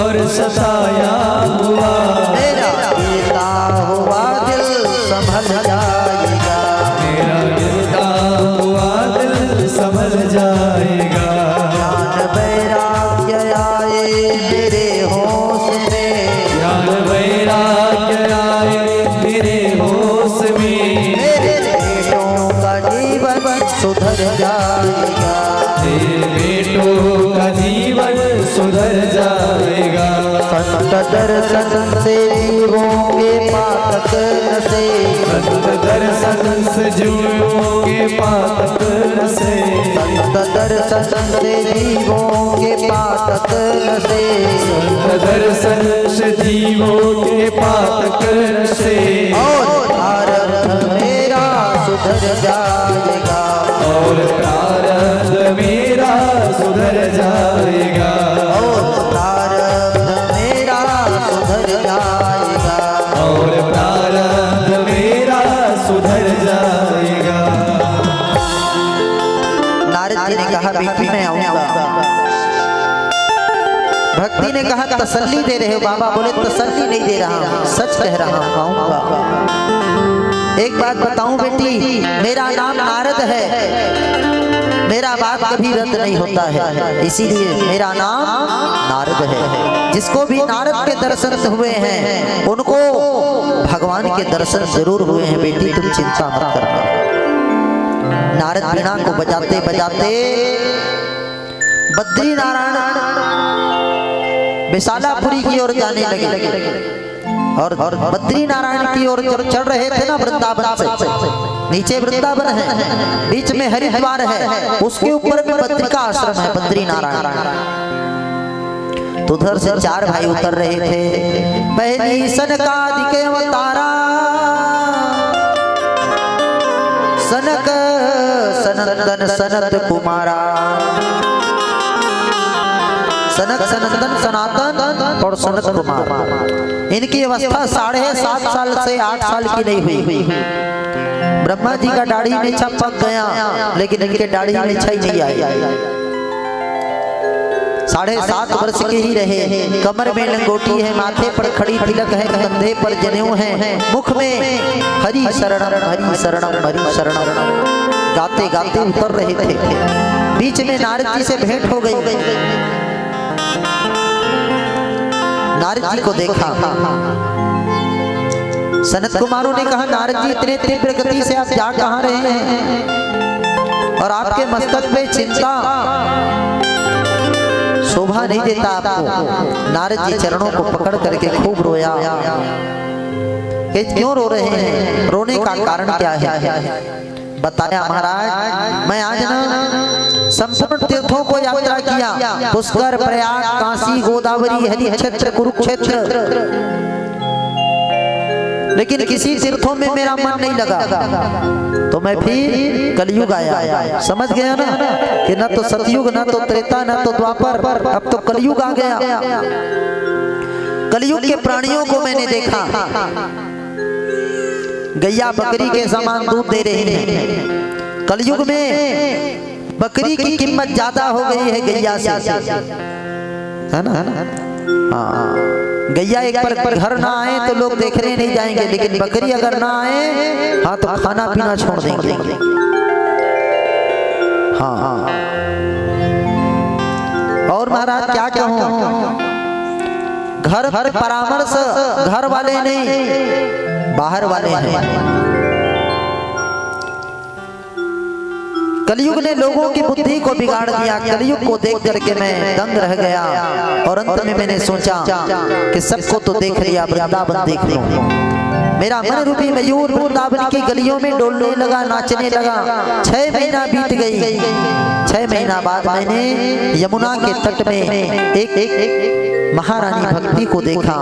और सताया हुआ मेरा गिरता हुआ दिल संभल जाएगा, मेरा गिरता हुआ दिल संभल जाएगा। ज्ञान वैराग्य आए मेरे होश में, ज्ञान वैराग्य आए मेरे होश में, मेरे बेटों का जीवन सुधर जाएगा, तेरे बेटों का जीवन सुधर जाएगा। संत दर्शन से जीवों के पातक नसे, संत दर्शन से जीवों के पातक नसे, संत दर्शन से जीवों के पातक नसे, संत दर्शन से जीवों के पातक नसे। और प्रारब्ध मेरा सुधर जाएगा, और प्रारब्ध मेरा सुधर जाएगा, और प्रारब्ध मेरा सुधर जाएगा, और प्रारब्ध मेरा सुधर जाएगा। नारद जी ने कहा बेटी मैं आऊंगा। भक्ति ने कहा तसल्ली दे रहे हो बाबा? बोले तसल्ली नहीं दे रहा हूं, सच कह रहा हूं, आऊंगा। एक बात बताऊं बेटी, मेरा नाम नारद है, मेरा बात कभी रद्द नहीं होता है, इसीलिए मेरा नाम नारद है। जिसको भी नारद के दर्शन हुए हैं उनको भगवान के दर्शन जरूर हुए हैं बेटी, तुम चिंता मत करना। नारद वीणा को बजाते बजाते बद्री नारायण विशालापुरी की ओर जाने लगे, और बद्री नारायण की ओर जब चढ़ रहे थे ना वृंदावन से, नीचे वृंदावन है, बीच में हरिद्वार है, उसके ऊपर में बद्री का आश्रम है, बद्री नारायण। तो उधर से चार भाई उतर रहे थे। पहली सनकादि अवतारा, सनक सनंदन सनत कुमारा, सनक सनंदन सनातन और सनत कुमार। इनकी अवस्था 7.5 साल से 8 साल की नहीं हुई। ब्रह्मा जी का दाढ़ी नीचा पक गया, लेकिन इनके दाढ़ी नीचा ही नहीं आई। 7.5 वर्ष के ही रहे। कमर में लंगोटी है, माथे पर खड़ी तिलक है, कंधे पर जनेऊ है, मुख में हरि शरणम हरि शरणम हरि शरणम गाते गाते उतर रहे थे। बीच में नारद जी से भेंट हो गई। नारद जी को देखा, सनत कुमारों ने कहा नारद जी इतने तीव्र गति से आप जा कहां रहे हैं, और आपके मस्तक पे चिंता शोभा नहीं देता आपको। नारद जी चरणों को पकड़ करके खूब रोया। कि क्यों रो रहे हैं, रोने का कारण क्या है? बताया महाराज मैं आज ना संपूर्ण तीर्थों को यात्रा किया, पुष्कर, प्रयाग, काशी, गोदावरी, हरि क्षेत्र, कुरुक्षेत्र, लेकिन किसी तीर्थों में मेरा मन नहीं लगा। तो मैं फिर कलयुग आया। समझ गया ना कि न तो सतयुग, न तो त्रेता, न तो द्वापर, अब तो कलयुग आ गया। कलयुग के प्राणियों को मैंने देखा, गैया बकरी के समान दूध दे रही है। कलयुग में बकरी की कीमत ज्यादा हो गई है गैया से, है ना? हाँ, गैया एक पर घर ना आए तो लोग देखने नहीं जाएंगे, लेकिन बकरी अगर ना आए हाँ तो खाना पीना छोड़ देंगे। हाँ, और महाराज क्या कहूं, घर परामर्श घर वाले नहीं बाहर वाले हैं। कलयुग ने लोगों की बुद्धि को बिगाड़ दिया। कलयुग को देख करके मैं दंग रह गया, और अंत में मैंने सोचा कि सबको तो देख लिया, वृंदावन देख लूं। मेरा मन रूपी मयूर वृंदावन की गलियों में डोलने लगा, नाचने लगा। 6 महीना बीत गई। 6 महीना बाद मैंने यमुना के तट में एक महारानी भक्ति को देखा।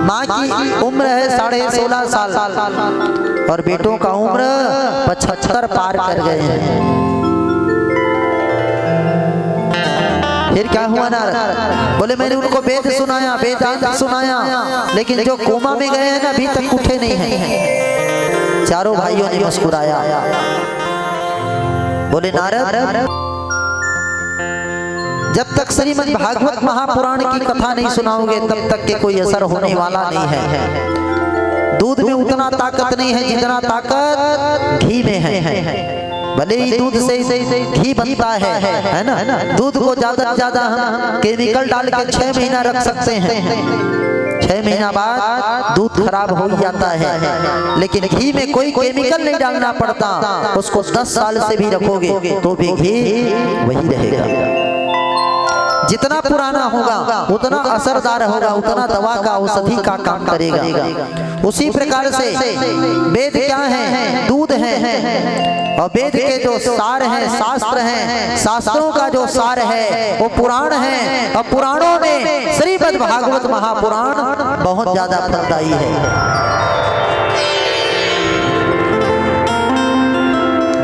माँ की उम्र है 16.5 साल, और बेटों का उम्र 75 पार कर गए हैं। फिर क्या हुआ नारद? बोले मैंने उनको वेद सुनाया, वेदांत सुनाया, लेकिन जो कोमा में गए हैं ना अभी तक उठे नहीं हैं। चारों भाइयों ने मुस्कुराया। बोले नारद जब तक श्रीमद् भागवत महापुराण की कथा नहीं सुनाओगे तब तक के कोई असर होने वाला नहीं है। दूध में उतना ताकत नहीं है जितना ताकत घी में है। भले ही दूध से घी बनता है ना। दूध को ज्यादा से ज्यादा हम केमिकल डाल के 6 महीना रख सकते हैं, 6 महीना बाद दूध खराब हो जाता है। लेकिन घी में कोई केमिकल नहीं डालना पड़ता, उसको 10 साल से भी रखोगे तो भी घी वही रहेगा। जितना पुराना होगा उतना असरदार होगा, उतना दवा का औषधि का काम करेगा। उसी प्रकार से वेद क्या है? दूध है। और वेद के जो सार हैं, शास्त्र हैं, शास्त्रों का जो सार है वो पुराण है। और पुराणों में श्रीमद् भागवत महापुराण बहुत ज्यादा फलदायी है।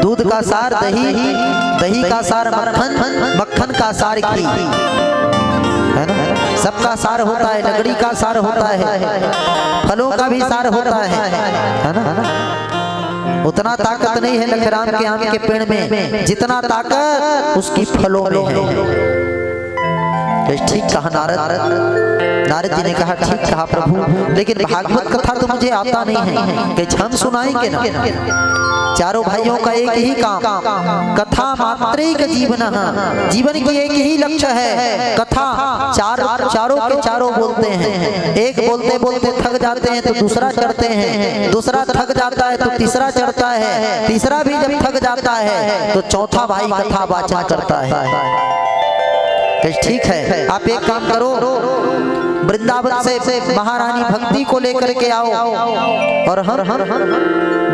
दूध का सार दही, दही का सार मक्खन, मक्खन का सार घी, है ना। सबका सार होता है, लकड़ी का सार होता है, फलों का भी सार होता है ना। उतना ताकत नहीं है लखराम के आम के पेड़ में जितना ताकत उसकी फलों में है। ठीक कहा नारद जी ने कहा ठीक कहा प्रभु, लेकिन भागवत कथा तो मुझे आता नहीं है, कि हम सुनाएंगे ना। चारों भाइयों का एक ही काम, कथा मात्रेक जीवन, जीवन की एक ही लक्ष्य है कथा। चारों के चारों बोलते हैं, एक बोलते बोलते थक जाते हैं तो दूसरा चढ़ते हैं, दूसरा थक जाता है तो तीसरा चढ़ता है, तीसरा भी जब थक जाता है तो चौथा भाई कथा वाचन करता है। ठीक है, आप एक काम करो, वृंदावन से महारानी भक्ति को लेकर के आओ और हम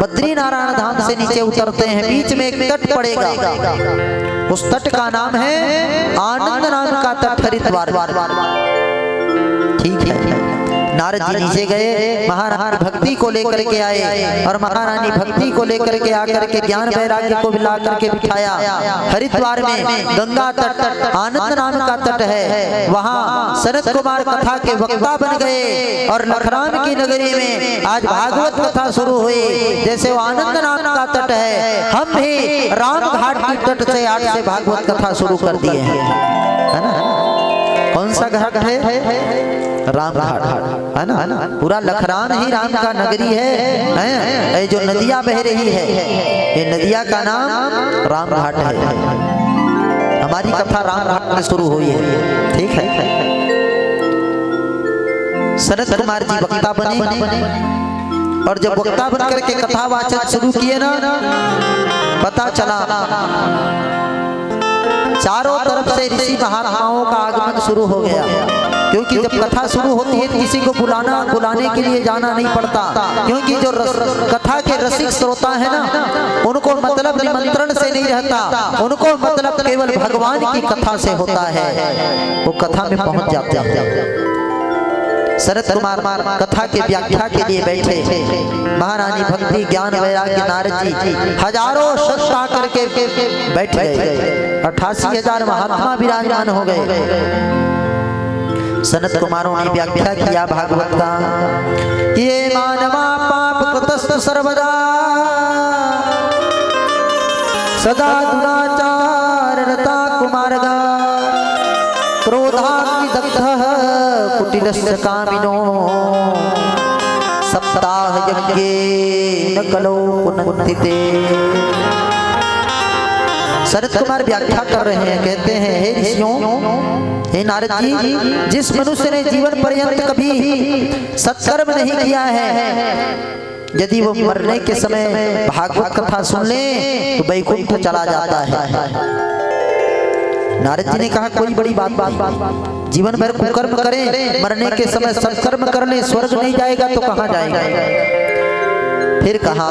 बद्री नारायण धाम से नीचे उतरते हैं। बीच में एक तट पड़ेगा, उस तट का नाम है आनंद नाम का तट, हरिद्वार। ठीक है, नारद जी नीचे गए, महारानी भक्ति को लेकर के आए और महारानी भक्ति को लेकर के आकर के ज्ञान वैराग्य को मिला करके बिठाया। हरिद्वार में गंगा तट, आनंद नाम का तट है, वहाँ सनत कुमार कथा के वक्ता बन गए और लखराम की नगरी में आज भागवत कथा शुरू हुई। जैसे वो आनंद नाम का तट है, हम भी राम घाट की तट से आज से भागवत कथा शुरू कर दिए हैं, है ना। कौन सा घाट है? राम घाट, है ना। पूरा लखरान ही राम का नगरी है। जो नदियां बह रही है ये नदिया का नाम राम घाट है। हमारी कथा राम घाट में शुरू हुई है। ठीक है, सनत कुमार जी वक्ता बने और जब वक्ता बन करके कथा वाचन शुरू किए ना, पता चला चारों तरफ से ऋषि महात्माओं का आगमन शुरू हो गया। क्योंकि जब कथा शुरू होती है तो किसी को बुलाने के लिए जाना नहीं पड़ता, क्योंकि जो कथा के रसिक श्रोता है ना, उनको मतलब निमंत्रण से नहीं रहता, उनको मतलब केवल भगवान की कथा से होता है, वो कथा में पहुंच जाते हैं। शरद कुमार कथा की व्याख्या के लिए बैठे, महारानी भक्ति ज्ञान वैराग्य नारद जी हजारों शख्स आकर के बैठ गए। 88,000 महात्मा विराजमान हो गए। सनत कुमारों ने व्याख्या किया भागवत का, ये मानवा पाप कृतस्तु सर्वदा सदा दुराचारता कुमारगा क्रोधाग्निदग्धः कुटिलस्य कामिनो सप्ताह यज्ञेन कलो पुनन्तिते। शरद कुमार व्याख्या कर रहे हैं, कहते हैं हे ऋषियों, हे नारद जी, जिस मनुष्य ने जीवन पर्यंत कभी सत्कर्म नहीं किया है, यदि वो मरने के समय भागवत कथा सुन ले तो वैकुंठ चला जाता है। नारद जी ने कहा कोई बड़ी बात, जीवन भर कुकर्म करें, मरने के समय सत्कर्म कर ले, स्वर्ग नहीं जाएगा तो कहाँ जाएगा। फिर कहा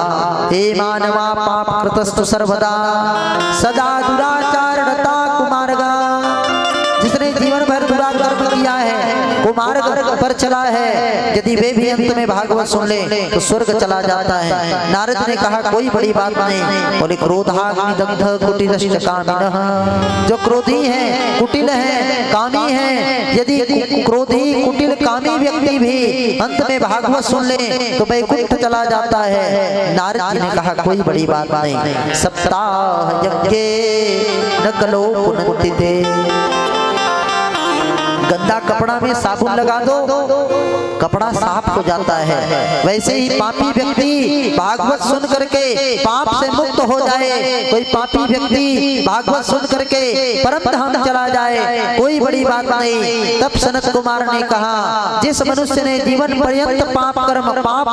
हे मानवा पाप कृतस्तु सर्वदा सदा दुराचारणता कुमारगा, जिसने जीवन भर बुरा कर्म किया है, कुमार्ग पर चला है, यदि वे भी अंत में भागवत सुन ले तो स्वर्ग चला जाता है। नारद ने कहा कोई बड़ी बात नहीं, बोले क्रोधाग्निदग्ध कुटिलश्च कामिनः, जो क्रोधी है, कुटिल है, कामी है, यदि क्रोधी कुटिल कामी व्यक्ति भी अंत में भागवत सुन ले तो वैकुंठ चला जाता है। नारद जी ने कहा कोई बड़ी बात नहीं, सप्ताह यज्ञे न कलो पुनन्तिते, गंदा कपड़ा में साबुन लगा दो, कपड़ा साफ हो जाता है। वैसे ही पापी व्यक्ति भागवत सुन करके पाप से मुक्त हो जाए, कोई पापी व्यक्ति भागवत सुन करके परम धाम चला जाए, कोई बड़ी बात नहीं। तब सनत कुमार ने कहा, जिस मनुष्य ने जीवन पर्यंत पाप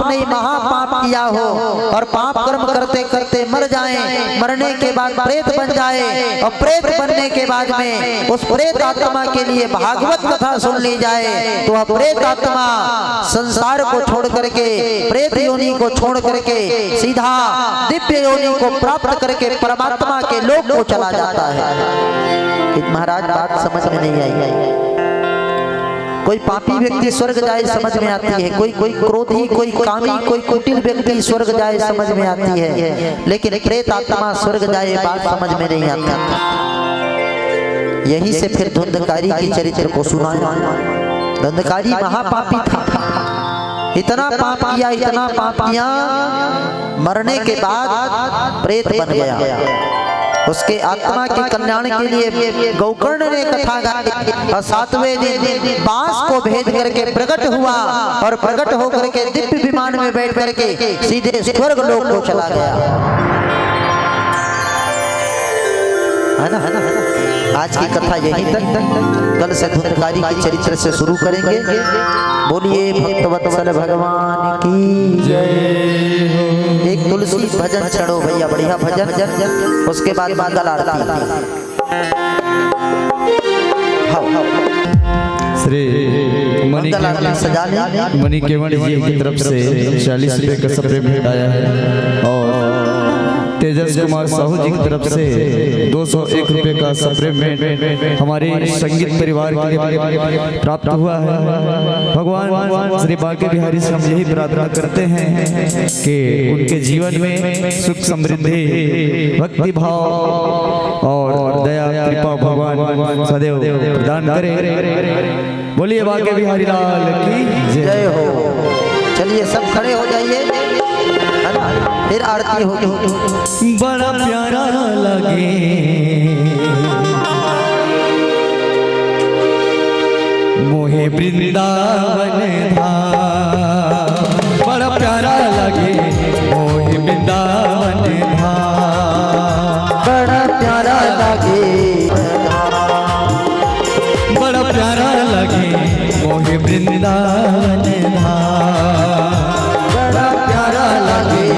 नहीं महापाप किया हो और पाप कर्म करते करते मर जाए, मरने के बाद प्रेत बन जाए और प्रेत बनने के बाद में उस प्रेत आत्मा के लिए भागवत कथा सुन ली जाए, तो वह प्रेत आत्मा संसार को छोड़ करके, प्रेत योनि को छोड़ करके सीधा दिव्य योनि को प्राप्त करके परमात्मा के लोक को चला जाता है। महाराज बात समझ में नहीं आई। कोई पापी व्यक्ति स्वर्ग जाए समझ में आती है, कोई क्रोधी, कोई कामी, कोई कुटिल व्यक्ति स्वर्ग जाए समझ में आती है, लेकिन प्रेत आत्मा स्वर्ग जाए बात समझ में नहीं आती। यही से फिर धुंधकारी की चरित्र को सुनाया। धुंधकारी महापापी था, इतना पाप किया, इतना पाप किया, मरने के बाद प्रेत बन गया। उसके आत्मा के कल्याण के लिए गौकर्ण ने कथा गाई और 7वें दिन बांस को भेद करके प्रकट हुआ और प्रकट होकर के दिव्य विमान में बैठ करके सीधे स्वर्ग लोक को चला गया। है ना? आज की कथा यही तक, कल से धुंधकारी के चरित्र से शुरू करेंगे। बोलिए भक्तवत्सल भगवान की जय। एक तुलसी भजन चढ़ो भैया, बढ़िया भजन, उसके बाद मंगल आरती। श्री मंगल आरती सजाने मणि केवल जी की तरफ से 40 रुपए का स्प्रे भेंट आया है और तेजस कुमार साहू जी की तरफ से 201 रुपए का स्प्रे भेंट हमारे संगीत परिवार के लिए प्राप्त हुआ है। भगवान श्री बांके बिहारी से हम यही प्रार्थना करते हैं कि उनके जीवन में सुख समृद्धि भक्ति भाव और दया कृपा भगवान सदैव प्रदान करे। बोलिए बांके बिहारी लाल की जय हो। चलिए सब खड़े हो जाइए, फिर आरती होगी। बड़ा प्यारा लगे मोहे वृंदावन धाम, बड़ा प्यारा लगे मोहे वृंदावन धाम, बड़ा प्यारा लगे, बड़ा प्यारा लगे मोहे वृंदावन धाम, बड़ा प्यारा लगे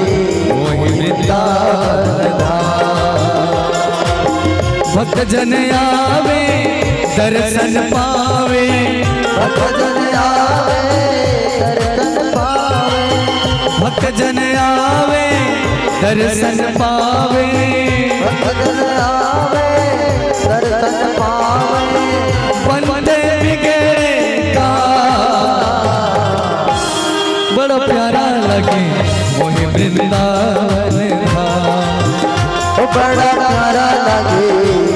भक्त जन आवे दर्शन पावे, भक्त जन आवे दर्शन पावे, भक्त जन आवे दर्शन पावे, भक्त जन आवे दर्शन पावे, बंदे बिगड़े का बड़ा प्यारा लगे मोहे वृंदावन धाम, बड़ा प्यारा लगे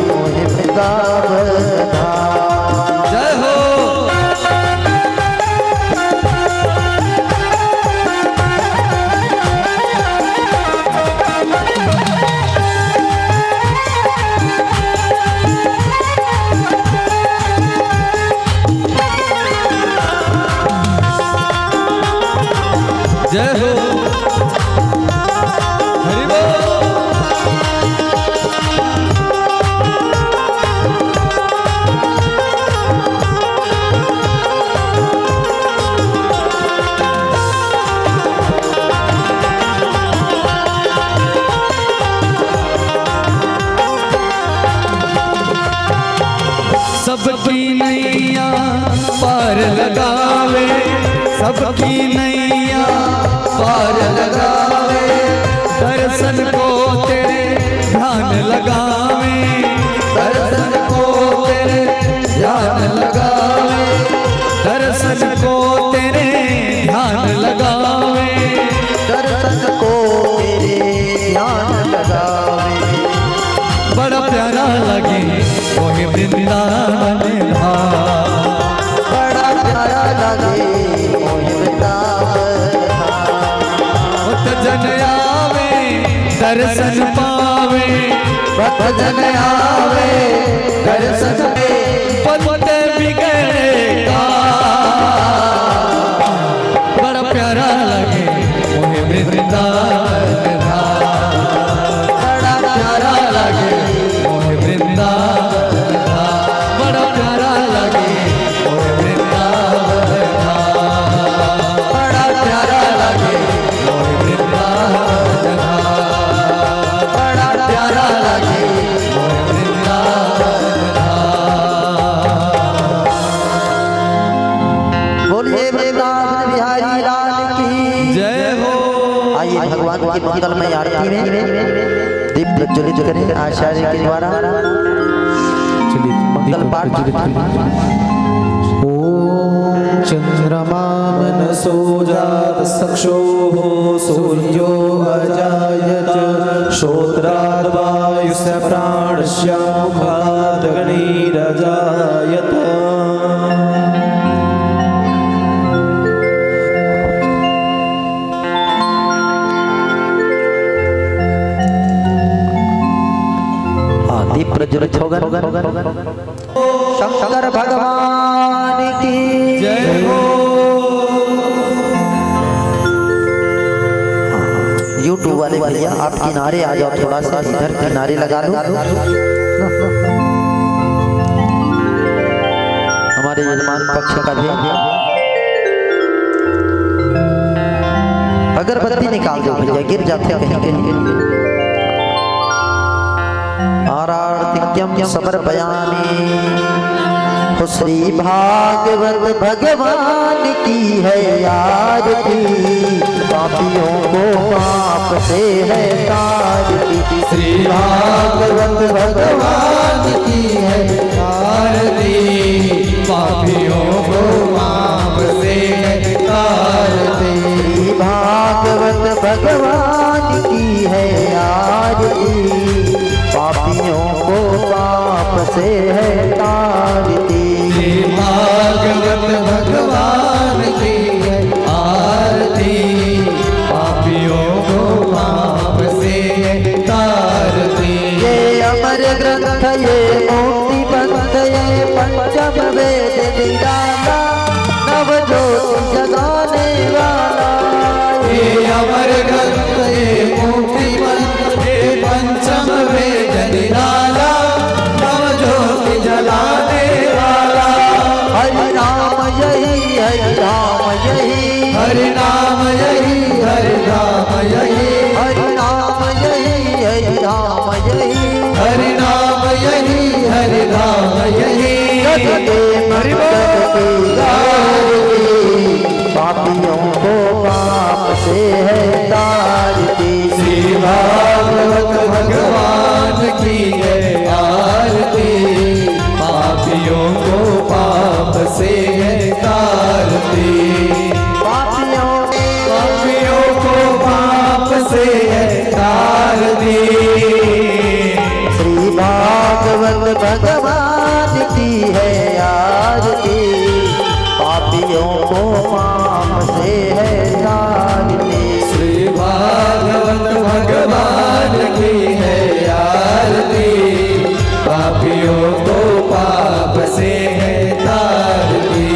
मोहे वृंदावन धाम। जय हो। जय हो। हरि बोल। सबकी नैया पार लगावे, सबकी नैया पार लगावे, दर्शन को तेरे ध्यान लगावे, दर्शन को तेरे ध्यान लगावे, दर्शन को तेरे ध्यान लगावे, दर्शन को तेरे ध्यान लगावे, बड़ा प्यारा लगे मोहे वृंदावन धाम, बड़ा प्यारा लगे मोहे वृंदावन धाम। भक्त जन आवे दर्शन पावे, भक्त जन आवे दर्शन बंदे बिगड़े भगवान की मंगलमय आरती में दीप प्रज्वलित करें आचार्य के द्वारा मंगल पाठ। चंद्रमा मनसो जात चक्षुः सूर्यो अजायत श्रोत्राद् वायुस्य प्राणस्य मुखाद् अग्निरजायत। दीप प्रज्वलित होगा। शंकर भगवान की जय हो। यूट्यूब वाले भैया आप किनारे आ जाओ, थोड़ा सा इधर किनारे लगा लो। हमारे यजमान पक्ष का भी अगरबत्ती निकाल दो भैया, गिर जाते कहीं कहीं। आरार्तिक्यम समर्पयामि। श्री भागवत भगवान की है आरती, पापियों को पाप से है तारती। श्री भागवत भगवान की है आरती, पापियों को पाप से है तारती। श्री भागवत भगवान की है आरती, पापियों को पाप से है तारती। श्री भागवत भगवान की है आरती, पापियों को पाप से है तारती। ये अमर ग्रंथ ये मुक्ति पंथ ये पंचम वेद निराला, नव ज्योति जगाने वाला। ये अमर ग्रंथ ये मुक्ति पंथ ये पंचम वेद निराला, नव ज्योति जलाने वाला। हरि नाम यही हरि नाम यही, हरि नाम यही हरि नाम यही, हरि नाम यही हरि नाम यही, हरि नाम यही हरि नाम यही। जगते मंगल की आरती, पापियों को पाप से है तारती। श्री भागवत भगवान की है आरती, पापियों को पाप से है तारती। पापियों पापियों को पाप से है तारती। श्री भागवत भगवान की है आरती, पापियों को पाप से है तारती। श्री भागवत भगवान की है आरती, पापियों को पाप से है तारती।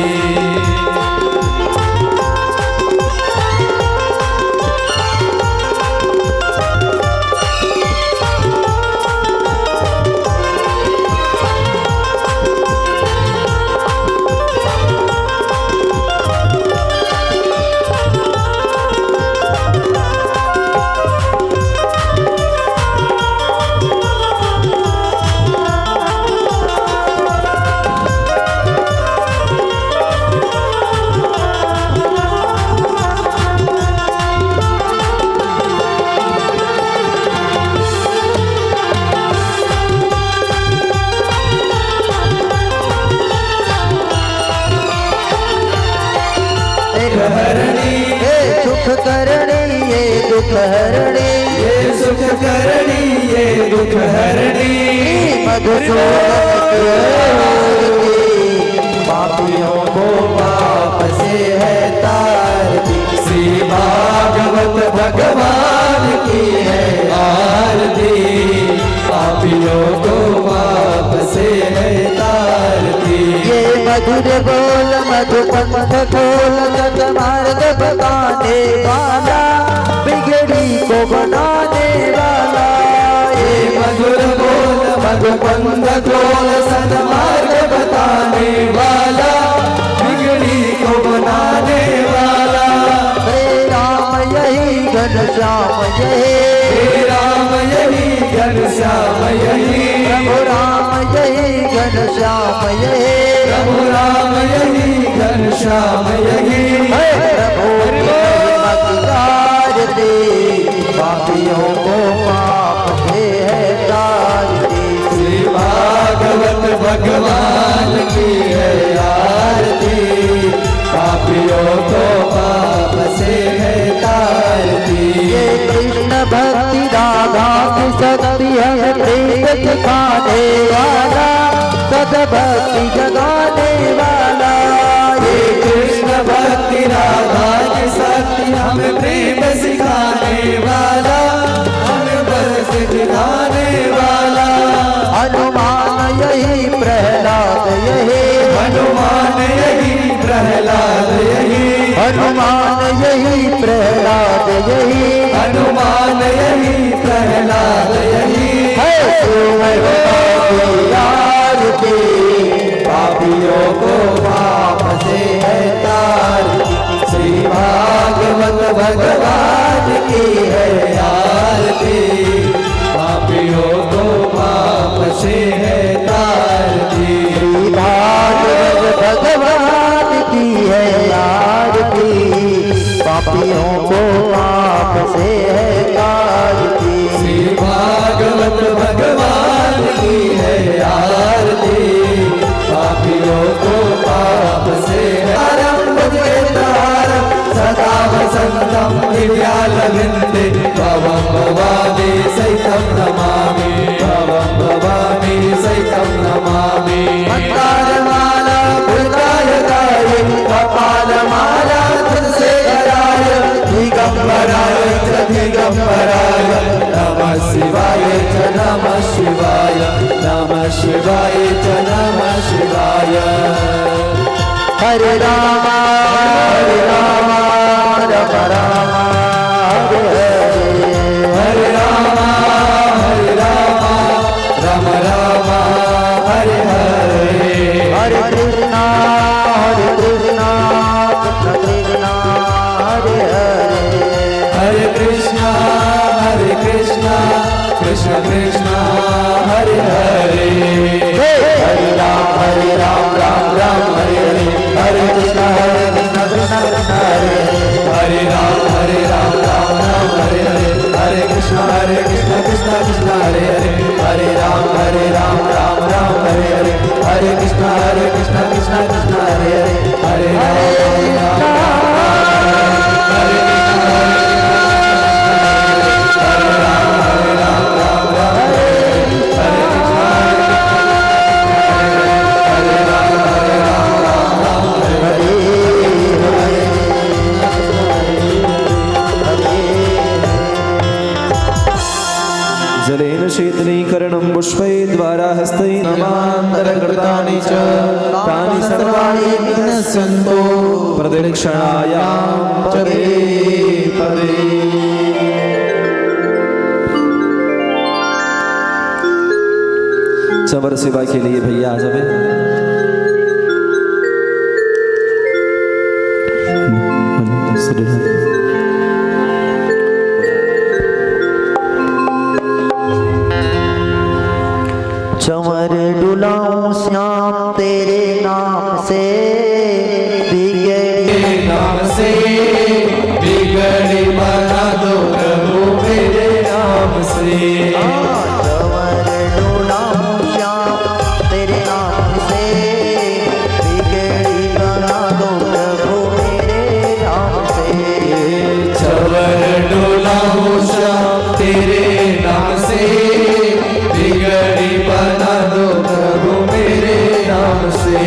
सुख करणी ये दुख हरणी, ये सुख करणी ये दुख हरणी। मधुसूदन पापियों को पाप से है तारती। श्री भागवत भगवान की है आरती, पापियों को पाप से है तारती। ये मधुर बोल मधुपंथ खोल, सत मार्ग बताने वाला, बिगड़ी को बनाने वाला। ये मधुर बोल मधुपंथ खोल, सन्मार्ग बताने वाला, बिगड़ी को बनाने वाला। हे राम यही घनश्याम यही, हे राम यही घनश्याम यही, प्रभु राम यही घनश्याम यही, प्रभु राम यही घनश्याम यही। प्रभु की महिमा की आरती, दिखाने वाला, सद्भक्ति जगाने वाला। ये कृष्ण भक्ति राधा की शक्ति हमें प्रेम सिखाने वाला, हमें बरस दिखाने वाला। हनुमान यही प्रहलाद यही, हनुमान यही प्रहलाद यही, हनुमान यही प्रहलाद यही, हनुमान यही प्रहलाद यही है यार की। पापियों को पाप से है तार, श्री भागवत भगवान की है आरती। पापियों को पाप से है तारती, श्री भागवत भगवान की है आरती। पापियों को पाप से है तारती। श्री भागवत भगवान की है आरती। पापियों को पाप से आरंभ तारम सदा वसंतम दिव्यालविंदे भवं भवानी सहितं नमामि, भवं भवानी सहितं नमामि। मंदारमाला फुलदायकाय, कपालमाला तुलसे कराय, दिगंबराय च दिगंबराय, नमः शिवाय च नमः शिवाय, नमः शिवाय च नमः शिवाय। हरे राम राम राम हरे हरे, हरे राम राम राम हरे हरे। हरे कृष्णा कृष्ण कृष्ण हरे हरे, हरे कृष्णा कृष्ण कृष्ण हरे हरे। हरे राम राम राम हरे हरे, हरे कृष्ण कृष्ण कृष्ण हरे हरे। हरे राम राम हरे हरे, हरे कृष्ण कृष्ण कृष्ण हरे हरे। हरे राम राम हरे हरे, हरे कृष्ण कृष्ण कृष्ण हरे हरे। हरे राम जलेन शीतलीकरणं पुष्पैर्द्वारा हस्तैः नमान्तरकृतानि च तानि सर्वाणि विनश्यन्तो प्रदक्षिणायां पदे पदे। चंवर सेवा के लिए भैया आ जावे। चंवर डुलाऊं श्याम तेरे नाम से, बिगड़ी नाम से बिगड़ी बना दो प्रभु मेरे नाम से। चंवर डुलाऊं श्याम तेरे नाम से, बिगड़ी बना दो प्रभु मेरे नाम से। चंवर डोलाऊं श्याम तेरे नाम से, बिगड़ी बना दो प्रभु मेरे नाम से।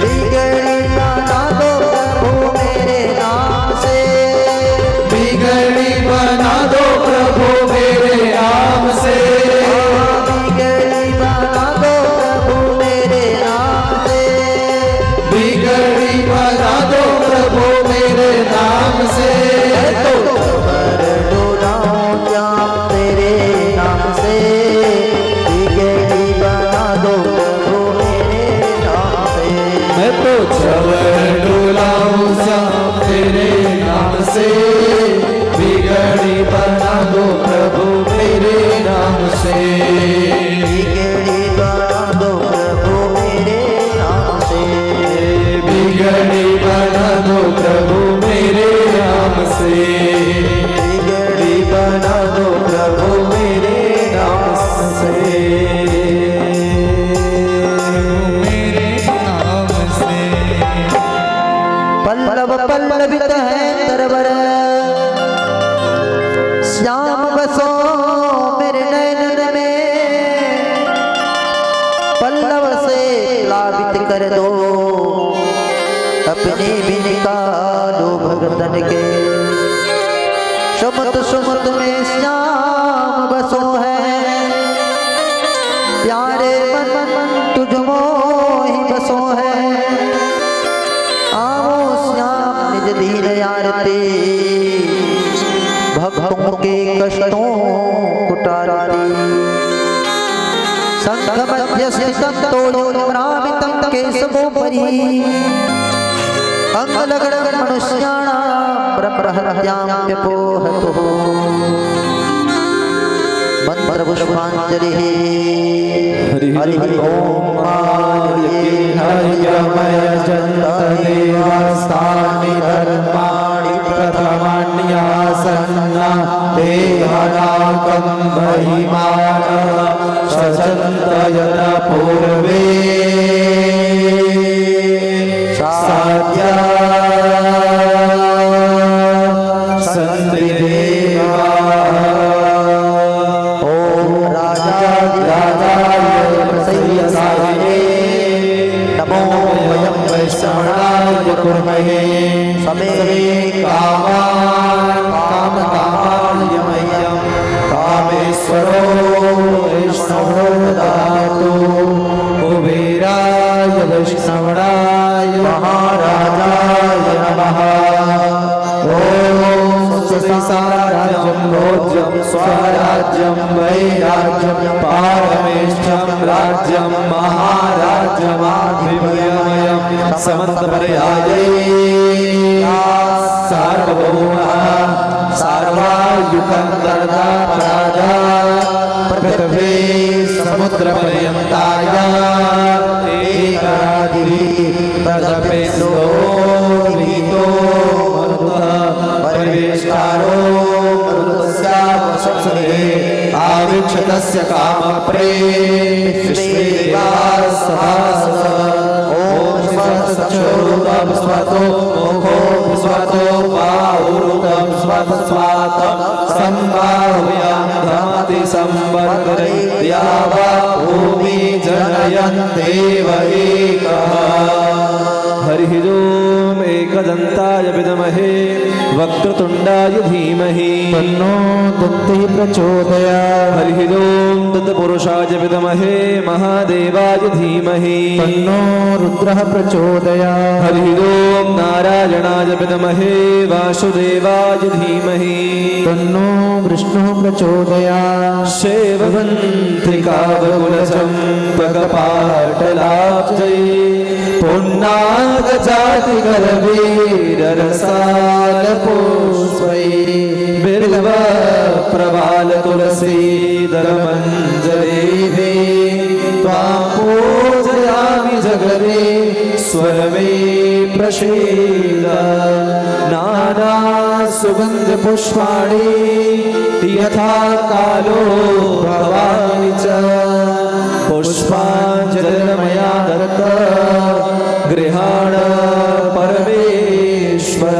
बिगड़ी बना दो प्रभु मेरे नाम से, बिगड़ी बना दो प्रभु मेरे नाम से। बिगड़ी बना दो प्रभु मेरे नाम से। बिगड़ी बना दो प्रभु मेरे नाम से। चंवर डोलाऊं श्याम तेरे नाम से, बिगड़ी बना दो प्रभु मेरे नाम से। मैं तो चंवर डोलाऊं श्याम तेरे नाम से, बिगड़ी बना दो प्रभु मेरे नाम से। बिगड़ी बना दो प्रभु मेरे नाम से। बिगड़ी बना दो प्रभु मेरे नाम से। बिगड़ी बना दो प्रभु मेरे नाम से। मेरे नाम से। पल्लव पल्लवित है तरवर, श्याम बसो मेरे नयन में। अपने भी निकालो भगतन के। सुमत सुमत में श्याम बसो है, प्यारे मन तुझ मोहि बसो है। आओ श्याम निज दीन आरती, भक्तों के कष्टों कुटारती। संघ मध्य स्थितं तोयम्रामितं केशवोपरि, अंगलग्नं मनुष्याणां ब्रह्महत्यां व्यपोहतुः। मंत्रपुष्पाञ्जलिः। हरि ओम। हरिमय जन्तदेवास्तानि धर्माणि प्रथमान्यासन्ना देहानाकं महिमान सचन्त यथा पूर्वे साध्या सन्ति देवा। ओम राजाय प्रसय्यसायिने नमो वयं वैश्रवणाय कुर्महे। समे कामान् कामकामायमह्यं कामेश्वरो वैष्णवो ददातु। कुबेराय वैष्णवणाय महाराजाय नमः। ॐ स्वस्तिसाराज्यं भोज्यं स्वराज्यं वैराज्यं पारमेष्ठ्यं राज्यं महाराज्यमाधिपत्यमयं समन्तपर्याये सार्वभौमः सार्वायुकं कर्तापराधा पृथ्वी समुद्रपर्यन्ताय एकादिभिः प्रजपेतो नीतो मरुतः परिवेष्टारो मरुतस्यावसंसदे आवीक्षतस्य कामप्रे विश्वे देवाः सभासदः। ॐ स्वस्वरूपं स्वतो मुखो स्वतो बाहुरूपं स्वस्वातं सम्भाव्यां धमति संवर्धयित्या वा भूमि जनयन् देव एकः। हरिः ओम् एकदन्ताय विद्महे वक्रतुण्डाय धीमहि तन्नो दन्तिः प्रचोदयात्। हरिः ओम् तत्पुरुषाय विद्महे महादेवाय धीमहि तन्नो रुद्रः प्रचोदयात्। हरिः ओम् नारायणाय विद्महे वासुदेवाय धीमहि तन्नो विष्णुः प्रचोदयात्। सेववन्तिकावकुलचम्पकपाटलाब्जै पुण्णागजातिकरवीररसालपुष्पै बिल्व प्रबाल तुलसीदलमञ्जरीभिः त्वां पूजयामि जगदे स्वरमे प्रसीद। नाना सुगन्धपुष्पाणि यथा कालो भवानि च पुष्पाञ्जलिर्मया दत्त गृहाण परमेश्वर।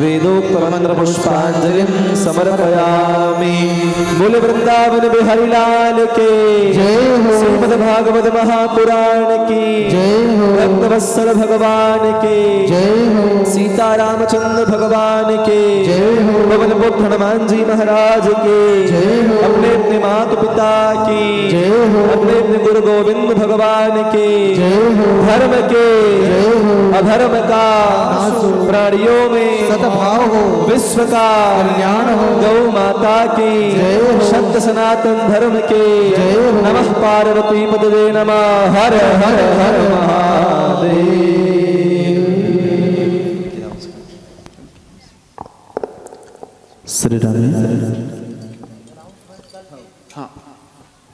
वेदोक्तमन्त्र पुष्पाञ्जलिं समर्पयामि। बोल वृंदावन बिहारी लाल के जय हो। श्रीमद् भागवत महापुराण की जय हो। भक्तवत्सल भगवान के जय हो। सीतारामचंद्र भगवान के जय हो। पवन पुत्र हनुमान जी महाराज के जय हो। अपने अपने माता पिता की जय हो। अपने अपने गुरु गोविंद भगवान के जय हो। धर्म के जय हो। अधर्म का प्राणियों में सद्भाव हो, विश्व का कल्याण हो। गौ माता की जय हो। सत्य सनातन धर्म के जय हो। नमः पार्वती पतये नमः। हर हर हर महादेव। श्री राम।